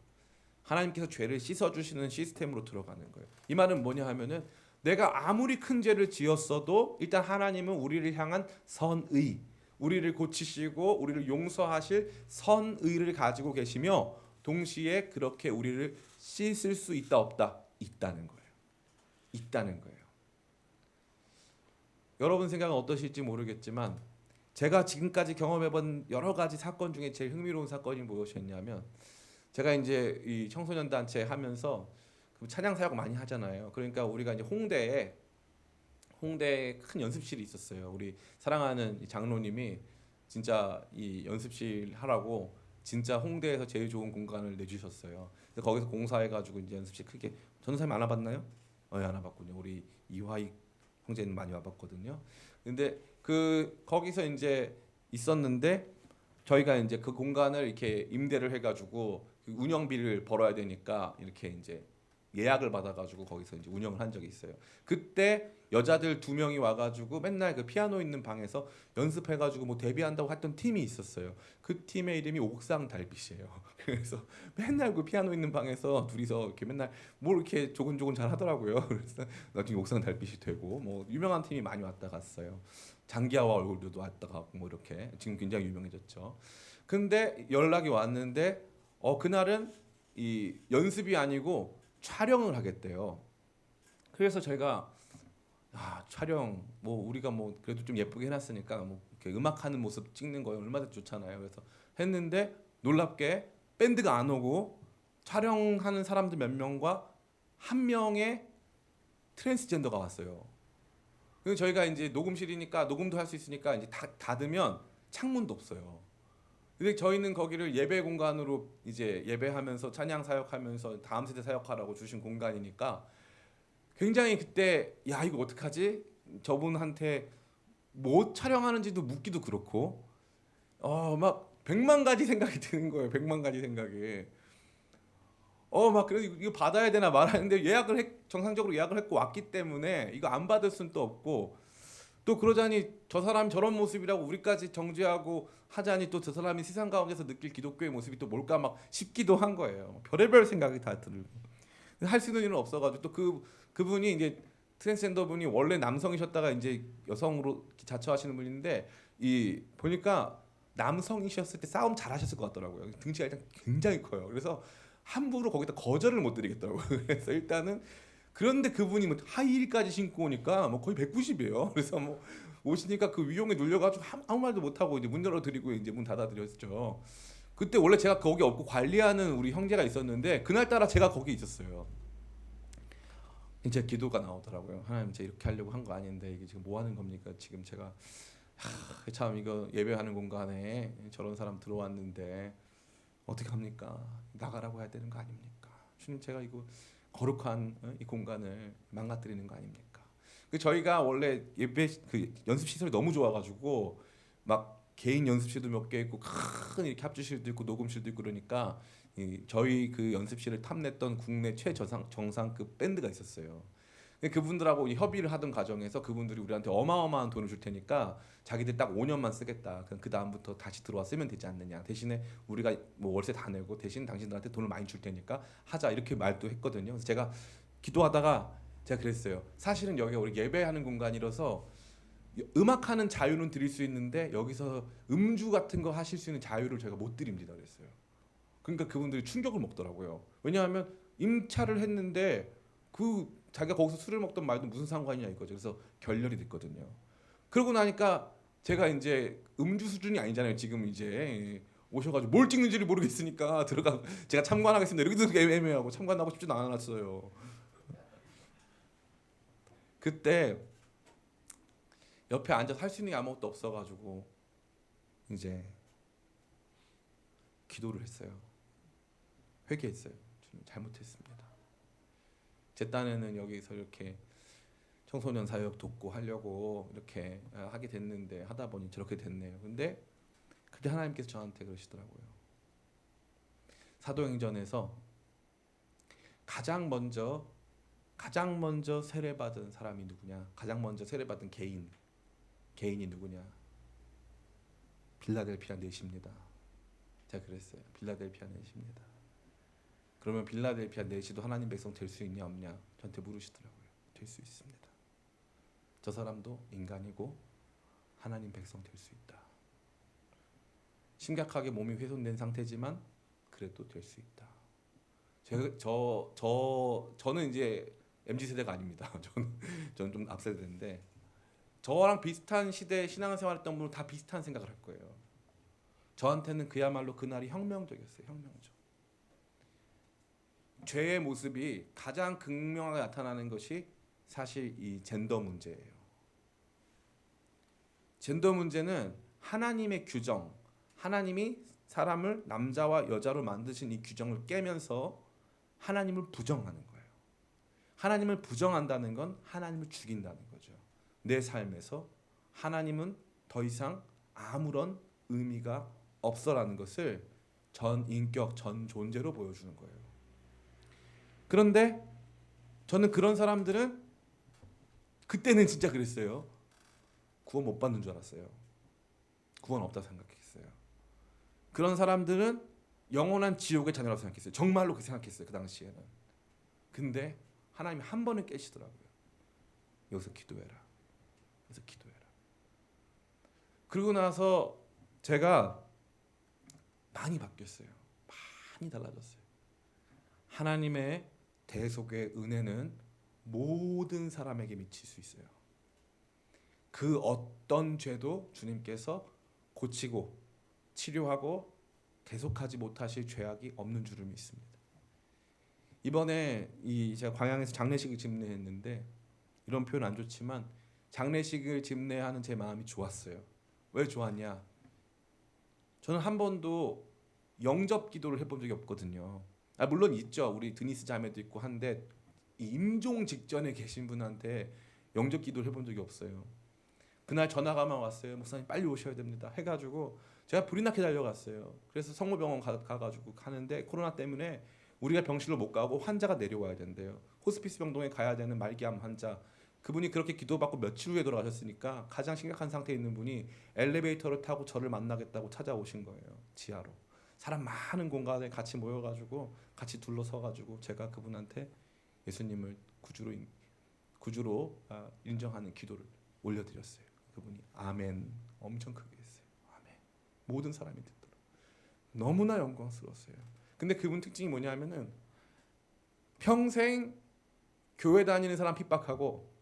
하나님께서 죄를 씻어주시는 시스템으로 들어가는 거예요. 이 말은 뭐냐 하면은 내가 아무리 큰 죄를 지었어도 일단 하나님은 우리를 향한 선의, 우리를 고치시고 우리를 용서하실 선의를 가지고 계시며 동시에 그렇게 우리를 씻을 수 있다 없다? 있다는 거예요. 있다는 거예요. 여러분 생각은 어떠실지 모르겠지만 제가 지금까지 경험해본 여러 가지 사건 중에 제일 흥미로운 사건이 무엇이었냐면 제가 이제 이 청소년 단체 하면서 찬양 사역 많이 하잖아요. 그러니까 우리가 이제 홍대에 큰 연습실이 있었어요. 우리 사랑하는 장로님이 진짜 이 연습실 하라고 진짜 홍대에서 제일 좋은 공간을 내주셨어요. 그래서 거기서 공사해가지고 이제 연습실 크게 전도사님 안 와봤나요? 안 와봤군요. 우리 이화익 형제는 많이 와봤거든요. 근데 그 거기서 이제 있었는데 저희가 이제 그 공간을 이렇게 임대를 해가지고 운영비를 벌어야 되니까 이렇게 이제 예약을 받아가지고 거기서 이제 운영을 한 적이 있어요. 그때 여자들 2명이 와가지고 맨날 그 피아노 있는 방에서 연습해가지고 뭐 데뷔한다고 했던 팀이 있었어요. 그 팀의 이름이 옥상 달빛이에요. 그래서 맨날 그 피아노 있는 방에서 둘이서 이렇게 맨날 뭘 이렇게 조근조근 잘 하더라고요. 그래서 나중에 옥상 달빛이 되고 뭐 유명한 팀이 많이 왔다 갔어요. 장기하와 얼굴도 왔다 갔고 뭐 이렇게 지금 굉장히 유명해졌죠. 근데 연락이 왔는데 그날은 이 연습이 아니고 촬영을 하겠대요. 그래서 제가 촬영 뭐 우리가 뭐 그래도 좀 예쁘게 해놨으니까 뭐 이렇게 음악하는 모습 찍는 거 얼마나 좋잖아요. 그래서 했는데 놀랍게 밴드가 안 오고 촬영하는 사람들 몇 명과 한 명의 트랜스젠더가 왔어요. 그래서 저희가 이제 녹음실이니까 녹음도 할 수 있으니까 이제 닫으면 창문도 없어요. 근데 저희는 거기를 예배 공간으로 이제 예배하면서 찬양 사역하면서 다음 세대 사역하라고 주신 공간이니까 굉장히 그때 야 이거 어떡하지? 저분한테 뭐 촬영하는지도 묻기도 그렇고 막 100만 가지 생각이 드는 거예요. 100만 가지 생각이. 막 그래서 이거 받아야 되나 말하는데 정상적으로 예약을 했고 왔기 때문에 이거 안 받을 수는 또 없고, 또 그러자니 저 사람이 저런 모습이라고 우리까지 정죄하고 하자니 또 저 사람이 세상 가운데서 느낄 기독교의 모습이 또 뭘까 막 싶기도 한 거예요. 별의별 생각이 다 들고 할 수 있는 일은 없어가지고, 또 그분이 이제 트랜스젠더 분이 원래 남성이셨다가 이제 여성으로 자처하시는 분인데, 이 보니까 남성이셨을 때 싸움 잘하셨을 것 같더라고요. 등치가 일단 굉장히 커요. 그래서 함부로 거기다 거절을 못 드리겠더라고요. 그래서 일단은, 그런데 그분이 뭐 하이힐까지 신고 오니까 뭐 거의 190이에요. 그래서 뭐 오시니까 그 위용에 눌려가지고 아무 말도 못 하고 이제 문 열어드리고 이제 문 닫아드렸죠. 그때 원래 제가 거기 없고 관리하는 우리 형제가 있었는데 그날따라 제가 거기 있었어요. 이제 기도가 나오더라고요. 하나님, 제가 이렇게 하려고 한 거 아닌데 이게 지금 뭐 하는 겁니까? 지금 제가 참 이거 예배하는 공간에 저런 사람 들어왔는데 어떻게 합니까? 나가라고 해야 되는 거 아닙니까? 주님, 제가 이거 거룩한 이 공간을 망가뜨리는 거 아닙니까? 저희가 원래 예배 그 연습 시설이 너무 좋아가지고 막 개인 연습실도 몇 개 있고 큰 이렇게 합주실도 있고 녹음실도 있고 그러니까 저희 그 연습실을 탐냈던 국내 정상급 밴드가 있었어요. 근데 그분들하고 협의를 하던 과정에서 그분들이 우리한테 어마어마한 돈을 줄 테니까 자기들 딱 5년만 쓰겠다. 그럼 그 다음부터 다시 들어와 쓰면 되지 않느냐. 대신에 우리가 뭐 월세 다 내고 대신 당신들한테 돈을 많이 줄 테니까 하자, 이렇게 말도 했거든요. 그래서 제가 기도하다가 제가 그랬어요. 사실은 여기가 우리 예배하는 공간이라서 음악하는 자유는 드릴 수 있는데 여기서 음주 같은 거 하실 수 있는 자유를 저희가 못 드립니다 그랬어요. 그러니까 그분들이 충격을 먹더라고요. 왜냐하면 임차를 했는데 그 자기가 거기서 술을 먹던 말도 무슨 상관이냐 이거죠. 그래서 결렬이 됐거든요. 그러고 나니까 제가 이제 음주 수준이 아니잖아요. 지금 이제 오셔가지고 뭘 찍는지를 모르겠으니까 들어가 제가 참관하겠습니다. 여기도 애매하고 참관하고 싶지도 않았어요. 그때 옆에 앉아서 할 수 있는 게 아무것도 없어가지고 이제 기도를 했어요. 회개했어요. 주님, 잘못했습니다. 제 딴에는 여기서 이렇게 청소년 사역 돕고 하려고 이렇게 하게 됐는데 하다 보니 저렇게 됐네요. 근데 그때 하나님께서 저한테 그러시더라고요. 사도행전에서 가장 먼저 세례받은 사람이 누구냐? 가장 먼저 세례받은 개인이 누구냐? 빌라델피아 넷입니다. 제가 그랬어요. 빌라델피아 넷입니다. 그러면 빌라델피아 넷이도 하나님 백성 될 수 있냐 없냐 저한테 물으시더라고요. 될 수 있습니다. 저 사람도 인간이고 하나님 백성 될 수 있다. 심각하게 몸이 훼손된 상태지만 그래도 될 수 있다. 저는 이제 MZ 세대가 아닙니다. 저는 좀 앞 세대인데 저랑 비슷한 시대 신앙생활했던 분은 다 비슷한 생각을 할 거예요. 저한테는 그야말로 그날이 혁명적이었어요. 혁명적. 죄의 모습이 가장 극명하게 나타나는 것이 사실 이 젠더 문제예요. 젠더 문제는 하나님의 규정, 하나님이 사람을 남자와 여자로 만드신 이 규정을 깨면서 하나님을 부정하는 거예요. 하나님을 부정한다는 건 하나님을 죽인다는 거죠. 내 삶에서 하나님은 더 이상 아무런 의미가 없어라는 것을 전 인격, 전 존재로 보여주는 거예요. 그런데 저는 그런 사람들은 그때는 진짜 그랬어요. 구원 못 받는 줄 알았어요. 구원 없다 생각했어요. 그런 사람들은 영원한 지옥의 자녀라고 생각했어요. 정말로 그렇게 생각했어요. 그 당시에는. 근데 하나님이 한 번에 깨시더라고요. 여기서 기도해라. 여기서 기도해라. 그러고 나서 제가 많이 바뀌었어요. 많이 달라졌어요. 하나님의 대속의 은혜는 모든 사람에게 미칠 수 있어요. 그 어떤 죄도 주님께서 고치고 치료하고 대속하지 못하실 죄악이 없는 줄을 믿습니다. 이번에 제가 광양에서 장례식을 집례했는데 이런 표현 안 좋지만 장례식을 집례하는 제 마음이 좋았어요. 왜 좋았냐? 저는 한 번도 영접 기도를 해본 적이 없거든요. 물론 있죠. 우리 드니스 자매도 있고 한데 이 임종 직전에 계신 분한테 영접 기도를 해본 적이 없어요. 그날 전화가만 왔어요. 목사님 빨리 오셔야 됩니다. 해가지고 제가 불이 나게 달려갔어요. 그래서 성모병원 가가지고 가는데 코로나 때문에 우리가 병실로 못 가고 환자가 내려와야 된대요. 호스피스 병동에 가야 되는 말기암 환자. 그분이 그렇게 기도받고 며칠 후에 돌아가셨으니까 가장 심각한 상태에 있는 분이 엘리베이터를 타고 저를 만나겠다고 찾아오신 거예요. 지하로. 사람 많은 공간에 같이 모여가지고 같이 둘러서가지고 제가 그분한테 예수님을 구주로 인정하는 기도를 올려드렸어요. 그분이 아멘 엄청 크게 했어요. 아멘. 모든 사람이 듣도록. 너무나 영광스러웠어요. 근데 그분 특징이 뭐냐면은 평생 교회 다니는 사람 핍박하고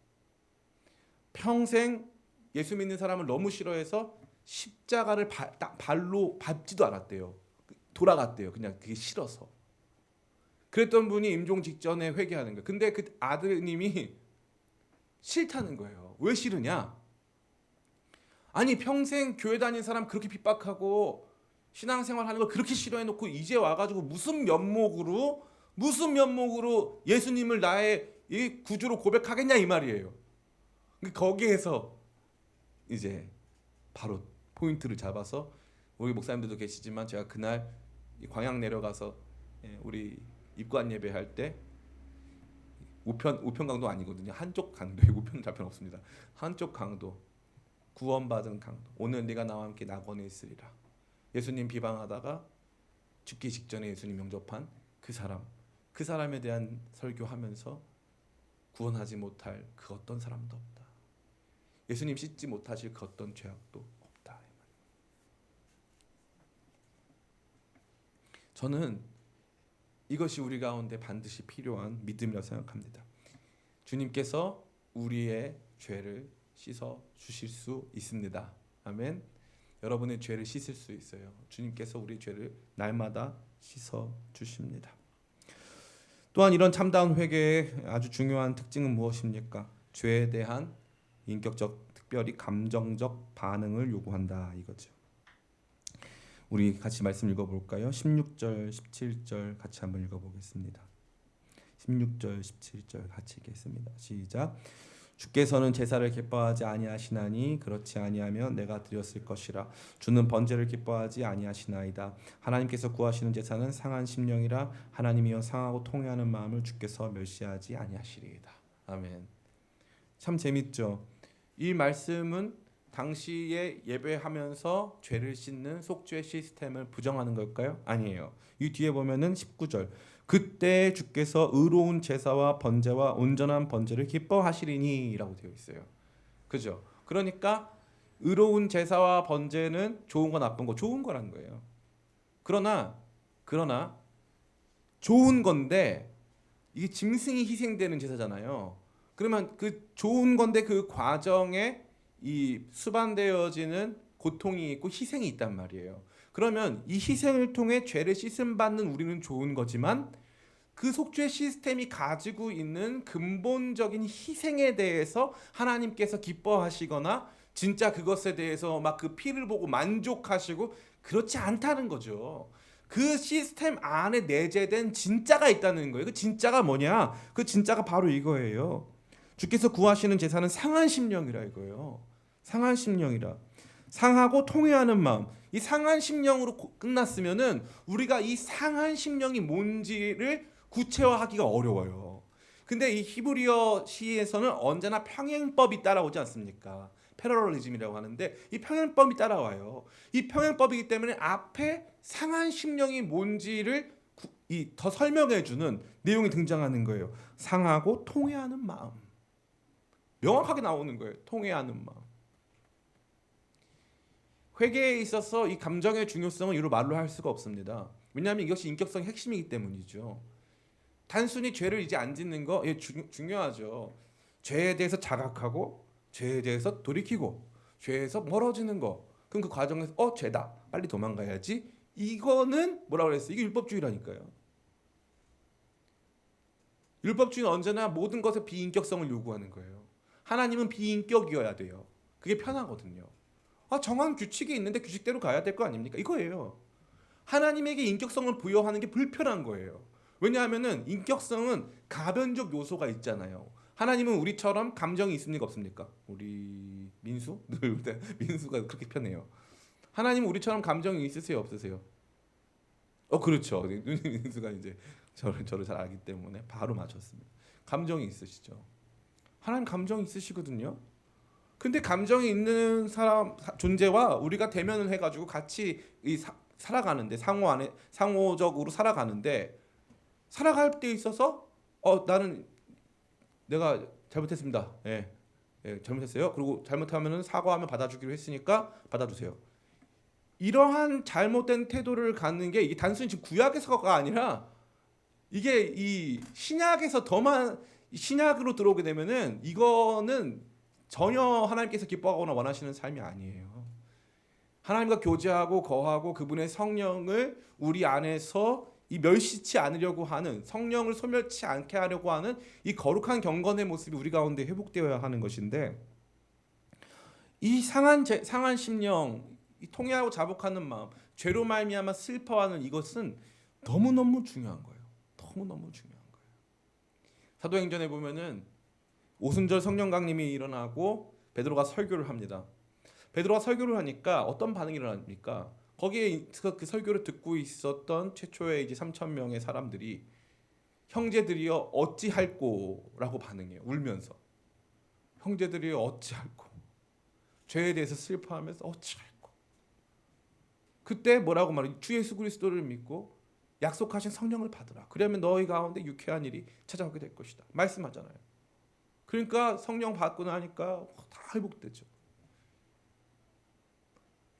평생 예수 믿는 사람을 너무 싫어해서 십자가를 발로 밟지도 않았대요. 돌아갔대요. 그냥 그게 싫어서. 그랬던 분이 임종 직전에 회개하는 거예요. 근데 그 아드님이 싫다는 거예요. 왜 싫으냐? 아니 평생 교회 다니는 사람 그렇게 핍박하고 신앙생활하는 걸 그렇게 싫어해놓고 이제 와가지고 무슨 면목으로 예수님을 나의 이 구주로 고백하겠냐 이 말이에요. 거기에서 이제 바로 포인트를 잡아서 우리 목사님들도 계시지만 제가 그날 광양 내려가서 우리 입관 예배할 때 우편 강도 아니거든요. 한쪽 강도에 우편 좌편 없습니다. 한쪽 강도 구원받은 강도. 오늘 네가 나와 함께 낙원에 있으리라. 예수님 비방하다가 죽기 직전에 예수님 영접한 그 사람에 대한 설교하면서 구원하지 못할 그 어떤 사람도 없다. 예수님 씻지 못하실 그 어떤 죄악도 없다. 저는 이것이 우리 가운데 반드시 필요한 믿음이라고 생각합니다. 주님께서 우리의 죄를 씻어 주실 수 있습니다. 아멘. 여러분의 죄를 씻을 수 있어요. 주님께서 우리 죄를 날마다 씻어 주십니다. 또한 이런 참다운 회개의 아주 중요한 특징은 무엇입니까? 죄에 대한 인격적, 특별히 감정적 반응을 요구한다 이거죠. 우리 같이 말씀 읽어볼까요? 16절, 17절 같이 한번 읽어보겠습니다. 16절, 17절 같이 읽겠습니다. 시작. 주께서는 제사를 기뻐하지 아니하시나니 그렇지 아니하면 내가 드렸을 것이라. 주는 번제를 기뻐하지 아니하시나이다. 하나님께서 구하시는 제사는 상한 심령이라. 하나님이여 상하고 통회하는 마음을 주께서 멸시하지 아니하시리이다. 아멘. 참 재밌죠. 이 말씀은 당시에 예배하면서 죄를 씻는 속죄 시스템을 부정하는 걸까요? 아니에요. 이 뒤에 보면은 19절. 그때 주께서 의로운 제사와 번제와 온전한 번제를 기뻐하시리니라고 되어 있어요. 그죠? 그러니까 의로운 제사와 번제는 좋은 거 나쁜 거 좋은 거라는 거예요. 그러나 좋은 건데 이게 짐승이 희생되는 제사잖아요. 그러면 그 좋은 건데 그 과정에 이 수반되어지는 고통이 있고 희생이 있단 말이에요. 그러면 이 희생을 통해 죄를 씻음 받는 우리는 좋은 거지만 그 속죄 시스템이 가지고 있는 근본적인 희생에 대해서 하나님께서 기뻐하시거나 진짜 그것에 대해서 막 그 피를 보고 만족하시고 그렇지 않다는 거죠. 그 시스템 안에 내재된 진짜가 있다는 거예요. 그 진짜가 뭐냐? 그 진짜가 바로 이거예요. 주께서 구하시는 제사는 상한 심령이라 이거예요. 상한 심령이라. 상하고 통회하는 마음. 이 상한 심령으로 끝났으면은 우리가 이 상한 심령이 뭔지를 구체화하기가 어려워요. 근데 이 히브리어 시에서는 언제나 평행법이 따라오지 않습니까? 패러럴리즘이라고 하는데 이 평행법이 따라와요. 이 평행법이기 때문에 앞에 상한 심령이 뭔지를 더 설명해주는 내용이 등장하는 거예요. 상하고 통회하는 마음. 명확하게 나오는 거예요. 통회하는 마음. 회개에 있어서 이 감정의 중요성은 이루 말로 할 수가 없습니다. 왜냐하면 이것이 인격성의 핵심이기 때문이죠. 단순히 죄를 이제 안 짓는 거 중요하죠. 죄에 대해서 자각하고 죄에 대해서 돌이키고 죄에서 멀어지는 거. 그럼 그 과정에서 죄다. 빨리 도망가야지. 이거는 뭐라고 그랬어요? 이게 율법주의라니까요. 율법주의는 언제나 모든 것에 비인격성을 요구하는 거예요. 하나님은 비인격이어야 돼요. 그게 편하거든요. 정한 규칙이 있는데 규칙대로 가야 될 거 아닙니까? 이거예요. 하나님에게 인격성을 부여하는 게 불편한 거예요. 왜냐하면은 인격성은 가변적 요소가 있잖아요. 하나님은 우리처럼 감정이 있습니까 없습니까? 우리 민수? 늘 민수가 그렇게 편해요. 하나님은 우리처럼 감정이 있으세요 없으세요? 그렇죠. 민수가 이제 저를 잘 알기 때문에 바로 맞췄습니다. 감정이 있으시죠? 하나님 감정이 있으시거든요. 근데 감정이 있는 사람 존재와 우리가 대면을 해가지고 같이 살아가는데 상호적으로 살아가는데 살아갈 때 있어서 나는 내가 잘못했습니다. 예, 잘못했어요. 그리고 잘못하면은 사과하면 받아주기로 했으니까 받아주세요. 이러한 잘못된 태도를 갖는 게 이게 단순히 지금 구약에서가 아니라 이게 이 신약에서 신약으로 들어오게 되면은 이거는 전혀 하나님께서 기뻐하거나 원하시는 삶이 아니에요. 하나님과 교제하고 거하고 그분의 성령을 우리 안에서 이 멸시치 않으려고 하는, 성령을 소멸치 않게 하려고 하는 이 거룩한 경건의 모습이 우리 가운데 회복되어야 하는 것인데, 이 상한 심령, 이 통회하고 자복하는 마음, 죄로 말미암아 슬퍼하는 이것은 너무너무 중요한 거예요. 너무너무 중요한 거예요. 사도행전에 보면은 오순절 성령 강림이 일어나고 베드로가 설교를 합니다. 베드로가 설교를 하니까 어떤 반응이 일어납니까? 거기에 그 설교를 듣고 있었던 최초의 이제 3천 명의 사람들이 형제들이여 어찌할꼬라고 반응해요. 울면서. 형제들이여 어찌할꼬. 죄에 대해서 슬퍼하면서 어찌할꼬. 그때 뭐라고 말해요? 주 예수 그리스도를 믿고 약속하신 성령을 받으라. 그러면 너희 가운데 유쾌한 일이 찾아오게 될 것이다. 말씀하잖아요. 그러니까 성령 받고 나니까 다 회복되죠.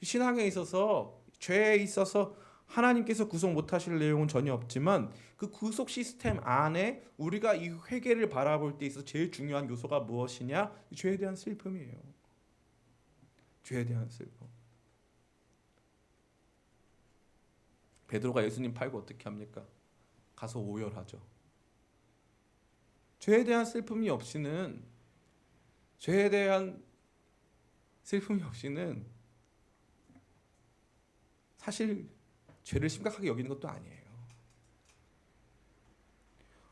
신앙에 있어서 죄에 있어서 하나님께서 구속 못하실 내용은 전혀 없지만 그 구속 시스템 안에 우리가 이 회개를 바라볼 때 있어서 제일 중요한 요소가 무엇이냐? 죄에 대한 슬픔이에요. 죄에 대한 슬픔. 베드로가 예수님 팔고 어떻게 합니까? 가서 오열하죠. 죄에 대한 슬픔이 없이는 사실 죄를 심각하게 여기는 것도 아니에요.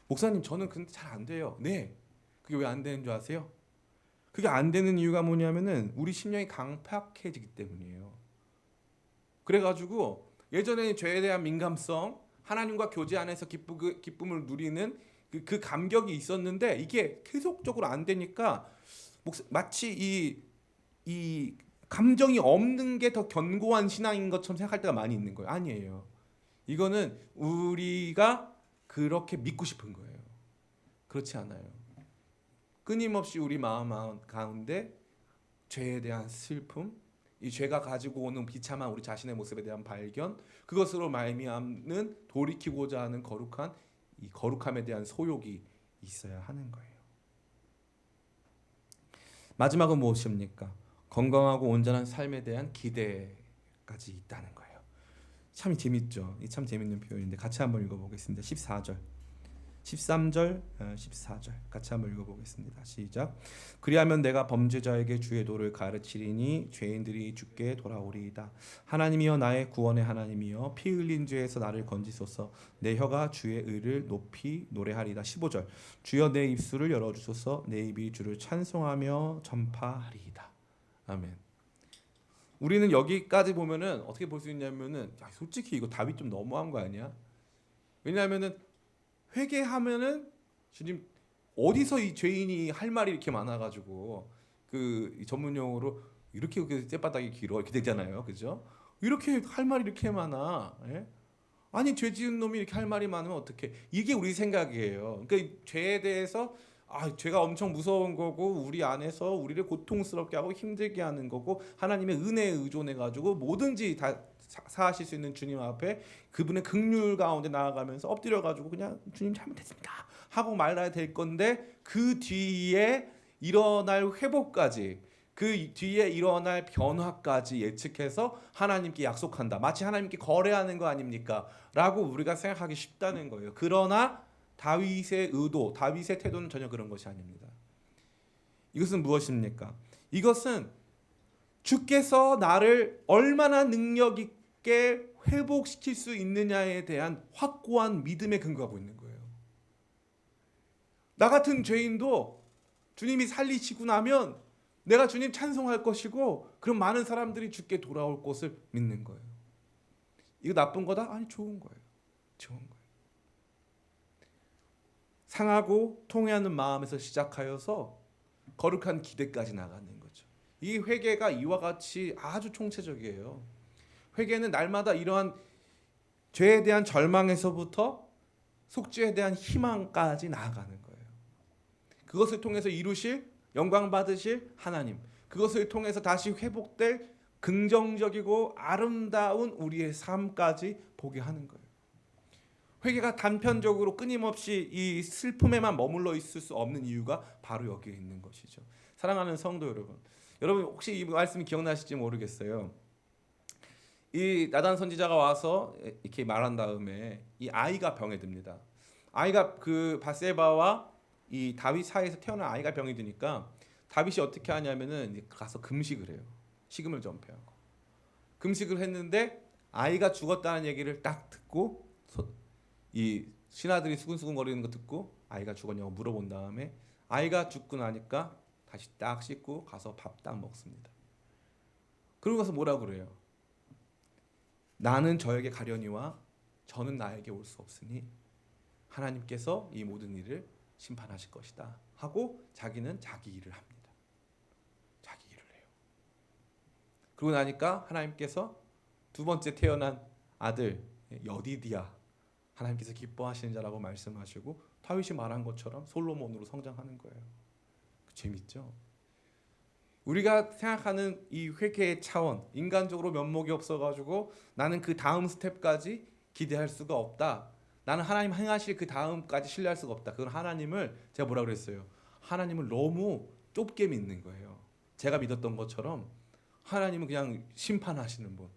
목사님 저는 근데 잘 안 돼요. 네. 그게 왜 안 되는 줄 아세요? 그게 안 되는 이유가 뭐냐면은 우리 심령이 강팍해지기 때문이에요. 그래가지고 예전에 죄에 대한 민감성, 하나님과 교제 안에서 기쁨을 누리는 그 감격이 있었는데 이게 계속적으로 안 되니까 마치 이 감정이 없는 게 더 견고한 신앙인 것처럼 생각할 때가 많이 있는 거예요. 아니에요. 이거는 우리가 그렇게 믿고 싶은 거예요. 그렇지 않아요. 끊임없이 우리 마음 가운데 죄에 대한 슬픔, 이 죄가 가지고 오는 비참한 우리 자신의 모습에 대한 발견, 그것으로 말미암는 돌이키고자 하는 이 거룩함에 대한 소욕이 있어야 하는 거예요. 마지막은 무엇입니까? 건강하고 온전한 삶에 대한 기대까지 있다는 거예요. 참 재밌죠. 참 재밌는 표현인데 같이 한번 읽어보겠습니다. 14절, 13절, 14절 같이 한번 읽어보겠습니다. 시작. 그리하면 내가 범죄자에게 주의 도를 가르치리니 죄인들이 주께 돌아오리이다. 하나님이여 나의 구원의 하나님이여 피 흘린 죄에서 나를 건지소서. 내 혀가 주의 의를 높이 노래하리이다. 15절. 주여 내 입술을 열어주소서. 내 입이 주를 찬송하며 전파하리이다. 아멘. 우리는 여기까지 보면은 어떻게 볼 수 있냐면은 솔직히 이거 답이 좀 너무한 거 아니야? 왜냐하면은 회개하면은 주님 어디서 이 죄인이 할 말이 이렇게 많아가지고 그 전문 용어로 이렇게 쌔바닥이 길어 이렇게 되잖아요, 그죠? 이렇게 할 말이 이렇게 많아. 예? 아니 죄 지은 놈이 이렇게 할 말이 많으면 어떡해? 이게 우리 생각이에요. 그러니까 죄에 대해서 죄가 엄청 무서운 거고 우리 안에서 우리를 고통스럽게 하고 힘들게 하는 거고 하나님의 은혜에 의존해 가지고 뭐든지 다 사하실 수 있는 주님 앞에 그분의 긍휼 가운데 나아가면서 엎드려 가지고 그냥 주님 잘못했습니다 하고 말아야 될 건데 그 뒤에 일어날 회복까지 그 뒤에 일어날 변화까지 예측해서 하나님께 약속한다. 마치 하나님께 거래하는 거 아닙니까? 라고 우리가 생각하기 쉽다는 거예요. 그러나 다윗의 의도, 다윗의 태도는 전혀 그런 것이 아닙니다. 이것은 무엇입니까? 이것은 주께서 나를 얼마나 능력 있게 회복시킬 수 있느냐에 대한 확고한 믿음에 근거하고 있는 거예요. 나 같은 죄인도 주님이 살리시고 나면 내가 주님 찬송할 것이고 그럼 많은 사람들이 주께 돌아올 것을 믿는 거예요. 이거 나쁜 거다? 아니 좋은 거예요. 좋은 거예요. 상하고 통회하는 마음에서 시작하여서 거룩한 기대까지 나가는 거죠. 이 회개가 이와 같이 아주 총체적이에요. 회개는 날마다 이러한 죄에 대한 절망에서부터 속죄에 대한 희망까지 나아가는 거예요. 그것을 통해서 이루실 영광 받으실 하나님, 그것을 통해서 다시 회복될 긍정적이고 아름다운 우리의 삶까지 보게 하는 거예요. 회개가 단편적으로 끊임없이 이 슬픔에만 머물러 있을 수 없는 이유가 바로 여기에 있는 것이죠. 사랑하는 성도 여러분, 여러분 혹시 이 말씀이 기억나실지 모르겠어요. 이 나단 선지자가 와서 이렇게 말한 다음에 이 아이가 병에 듭니다. 아이가 그 바세바와 이 다윗 사이에서 태어난 아이가 병이 드니까 다윗이 어떻게 하냐면은 가서 금식을 해요. 식음을 전폐하고 금식을 했는데 아이가 죽었다는 얘기를 딱 듣고 이 신하들이 수근수근 거리는 거 듣고 아이가 죽었냐고 물어본 다음에 아이가 죽고 나니까 다시 딱 씻고 가서 밥 딱 먹습니다. 그러고 가서 뭐라 그래요? 나는 저에게 가려니와 저는 나에게 올 수 없으니 하나님께서 이 모든 일을 심판하실 것이다 하고 자기는 자기 일을 합니다. 자기 일을 해요. 그러고 나니까 하나님께서 두 번째 태어난 아들 여디디야 하나님께서 기뻐하시는 자라고 말씀하시고 다윗이 말한 것처럼 솔로몬으로 성장하는 거예요. 재밌죠? 우리가 생각하는 이 회개의 차원, 인간적으로 면목이 없어가지고 나는 그 다음 스텝까지 기대할 수가 없다. 나는 하나님 행하실 그 다음까지 신뢰할 수가 없다. 그건 하나님을 제가 뭐라 그랬어요? 하나님을 너무 좁게 믿는 거예요. 제가 믿었던 것처럼 하나님은 그냥 심판하시는 분.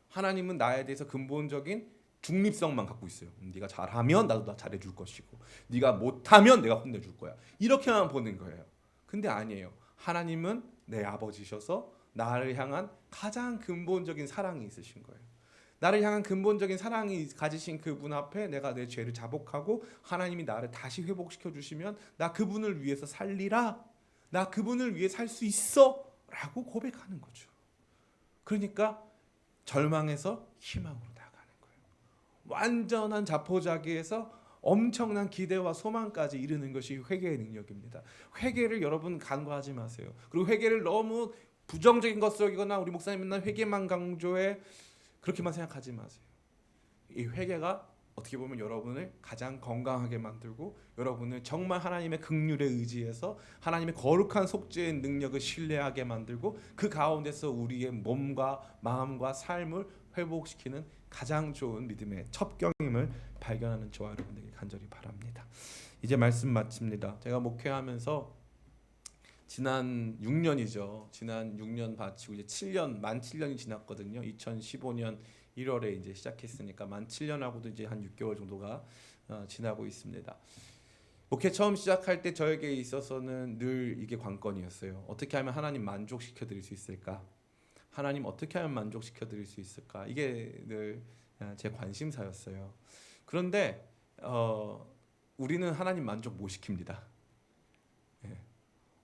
하나님은 나에 대해서 근본적인 중립성만 갖고 있어요. 네가 잘하면 나도 다 잘해줄 것이고 네가 못하면 내가 혼내줄 거야. 이렇게만 보는 거예요. 근데 아니에요. 하나님은 내 아버지셔서 나를 향한 가장 근본적인 사랑이 있으신 거예요. 나를 향한 근본적인 사랑이 가지신 그분 앞에 내가 내 죄를 자복하고 하나님이 나를 다시 회복시켜 주시면 나 그분을 위해서 살리라. 나 그분을 위해 살 수 있어. 라고 고백하는 거죠. 그러니까 절망에서 희망으로 나가는 거예요. 완전한 자포자기에서 엄청난 기대와 소망까지 이르는 것이 회개의 능력입니다. 회개를 여러분 간과하지 마세요. 그리고 회개를 너무 부정적인 것으로 여기거나 우리 목사님 맨날 회개만 강조해 그렇게만 생각하지 마세요. 이 회개가 어떻게 보면 여러분을 가장 건강하게 만들고 여러분을 정말 하나님의 긍휼에 의지해서 하나님의 거룩한 속죄의 능력을 신뢰하게 만들고 그 가운데서 우리의 몸과 마음과 삶을 회복시키는 가장 좋은 믿음의 첩경임을 발견하는 저와 여러분에게 간절히 바랍니다. 이제 말씀 마칩니다. 제가 목회하면서 지난 6년이죠. 지난 6년 바치고 이제 7년 만 7년이 지났거든요. 2015년 1월에 이제 시작했으니까 만 7년하고도 이제 한 6개월 정도가 지나고 있습니다. 목회 처음 시작할 때 저에게 있어서는 늘 이게 관건이었어요. 어떻게 하면 하나님 만족시켜 드릴 수 있을까? 하나님 어떻게 하면 만족시켜 드릴 수 있을까? 이게 늘 제 관심사였어요. 그런데 우리는 하나님 만족 못 시킵니다.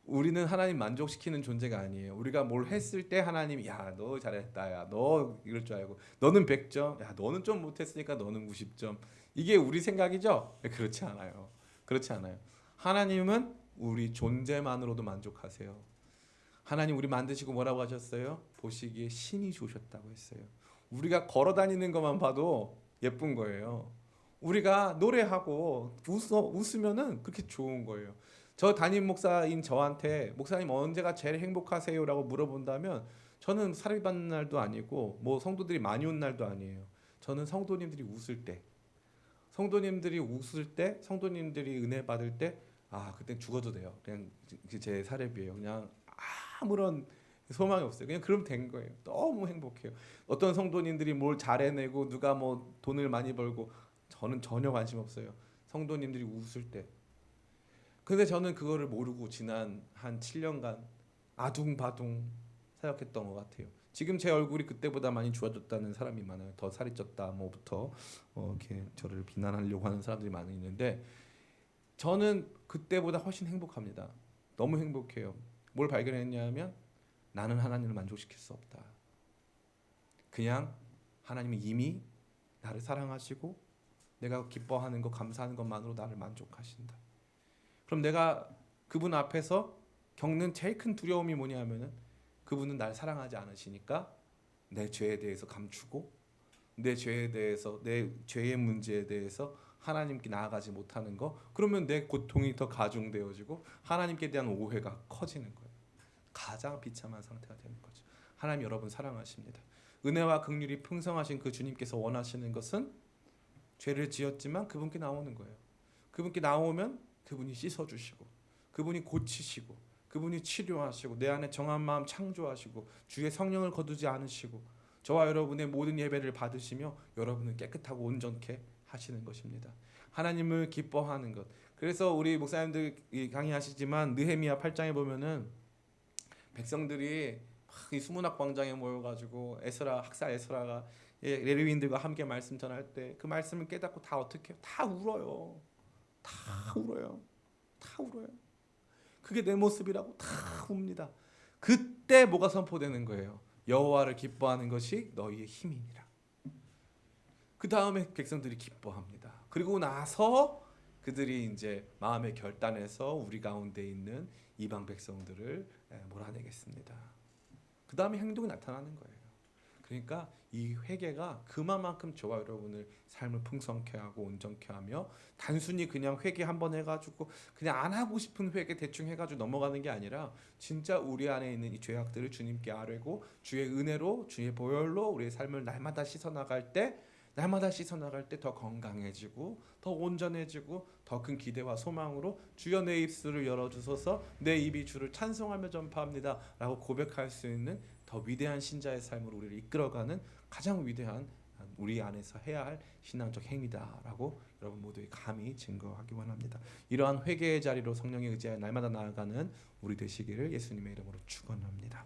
우리는 하나님 만족시키는 존재가 아니에요. 우리가 뭘 했을 때 하나님이 야, 너 잘했다. 야, 너 이럴 줄 알고. 너는 100점. 야, 너는 좀 못했으니까 너는 90점. 이게 우리 생각이죠? 그렇지 않아요. 그렇지 않아요. 하나님은 우리 존재만으로도 만족하세요. 하나님 우리 만드시고 뭐라고 하셨어요? 보시기에 신이 좋으셨다고 했어요. 우리가 걸어다니는 것만 봐도 예쁜 거예요. 우리가 노래하고 웃으면은 그렇게 좋은 거예요. 저 담임 목사인 저한테 목사님 언제가 제일 행복하세요라고 물어본다면 저는 사례 받는 날도 아니고 뭐 성도들이 많이 온 날도 아니에요. 저는 성도님들이 웃을 때, 성도님들이 은혜 받을 때, 그때 죽어도 돼요. 그냥 제 사례비예요. 그냥 아무런 소망이 없어요. 그냥 그럼 된 거예요. 너무 행복해요. 어떤 성도님들이 뭘 잘해내고 누가 뭐 돈을 많이 벌고 저는 전혀 관심 없어요. 성도님들이 웃을 때. 근데 저는 그거를 모르고 지난 한 7년간 아둥바둥 사역했던 것 같아요. 지금 제 얼굴이 그때보다 많이 좋아졌다는 사람이 많아요. 더 살이 쪘다 뭐부터 이렇게 저를 비난하려고 하는 사람들이 많이 있는데 저는 그때보다 훨씬 행복합니다. 너무 행복해요. 뭘 발견했냐면 나는 하나님을 만족시킬 수 없다. 그냥 하나님이 이미 나를 사랑하시고 내가 기뻐하는 것 감사하는 것만으로 나를 만족하신다. 그럼 내가 그분 앞에서 겪는 제일 큰 두려움이 뭐냐면은 그분은 날 사랑하지 않으시니까 내 죄에 대해서 감추고 내 죄에 대해서 내 죄의 문제에 대해서 하나님께 나아가지 못하는 거. 그러면 내 고통이 더 가중되어지고 하나님께 대한 오해가 커지는 거예요. 가장 비참한 상태가 되는 거죠. 하나님 여러분 사랑하십니다. 은혜와 긍휼이 풍성하신 그 주님께서 원하시는 것은 죄를 지었지만 그분께 나오는 거예요. 그분께 나오면 그분이 씻어주시고 그분이 고치시고 그분이 치료하시고 내 안에 정한 마음 창조하시고 주의 성령을 거두지 않으시고 저와 여러분의 모든 예배를 받으시며 여러분을 깨끗하고 온전케 하시는 것입니다. 하나님을 기뻐하는 것. 그래서 우리 목사님들 강의하시지만 느헤미야 8장에 보면은 백성들이 막 이 수문학 광장에 모여가지고 에스라 학사 에스라가 레위인들과 함께 말씀 전할 때 그 말씀을 깨닫고 다 어떻게 해요? 다 울어요. 다 울어요. 다 울어요. 그게 내 모습이라고 다 웁니다. 그때 뭐가 선포되는 거예요? 여호와를 기뻐하는 것이 너희의 힘이니라. 그 다음에 백성들이 기뻐합니다. 그리고 나서 그들이 이제 마음의 결단해서 우리 가운데 있는 이방 백성들을 몰아내겠습니다. 그 다음에 행동이 나타나는 거예요. 그러니까 이 회개가 그만큼 저와 여러분을 삶을 풍성케 하고 온전케 하며 단순히 그냥 회개 한번 해가지고 그냥 안 하고 싶은 회개 대충 해가지고 넘어가는 게 아니라 진짜 우리 안에 있는 이 죄악들을 주님께 아뢰고 주의 은혜로 주의 보혈로 우리의 삶을 날마다 씻어나갈 때 더 건강해지고 더 온전해지고 더 큰 기대와 소망으로 주여 내 입술을 열어주소서 내 입이 주를 찬송하며 전파합니다 라고 고백할 수 있는 더 위대한 신자의 삶으로 우리를 이끌어가는 가장 위대한 우리 안에서 해야 할 신앙적 행위다라고 여러분 모두에 감히 증거하기 원합니다. 이러한 회개의 자리로 성령의 의지하여 날마다 나아가는 우리 되시기를 예수님의 이름으로 축원합니다.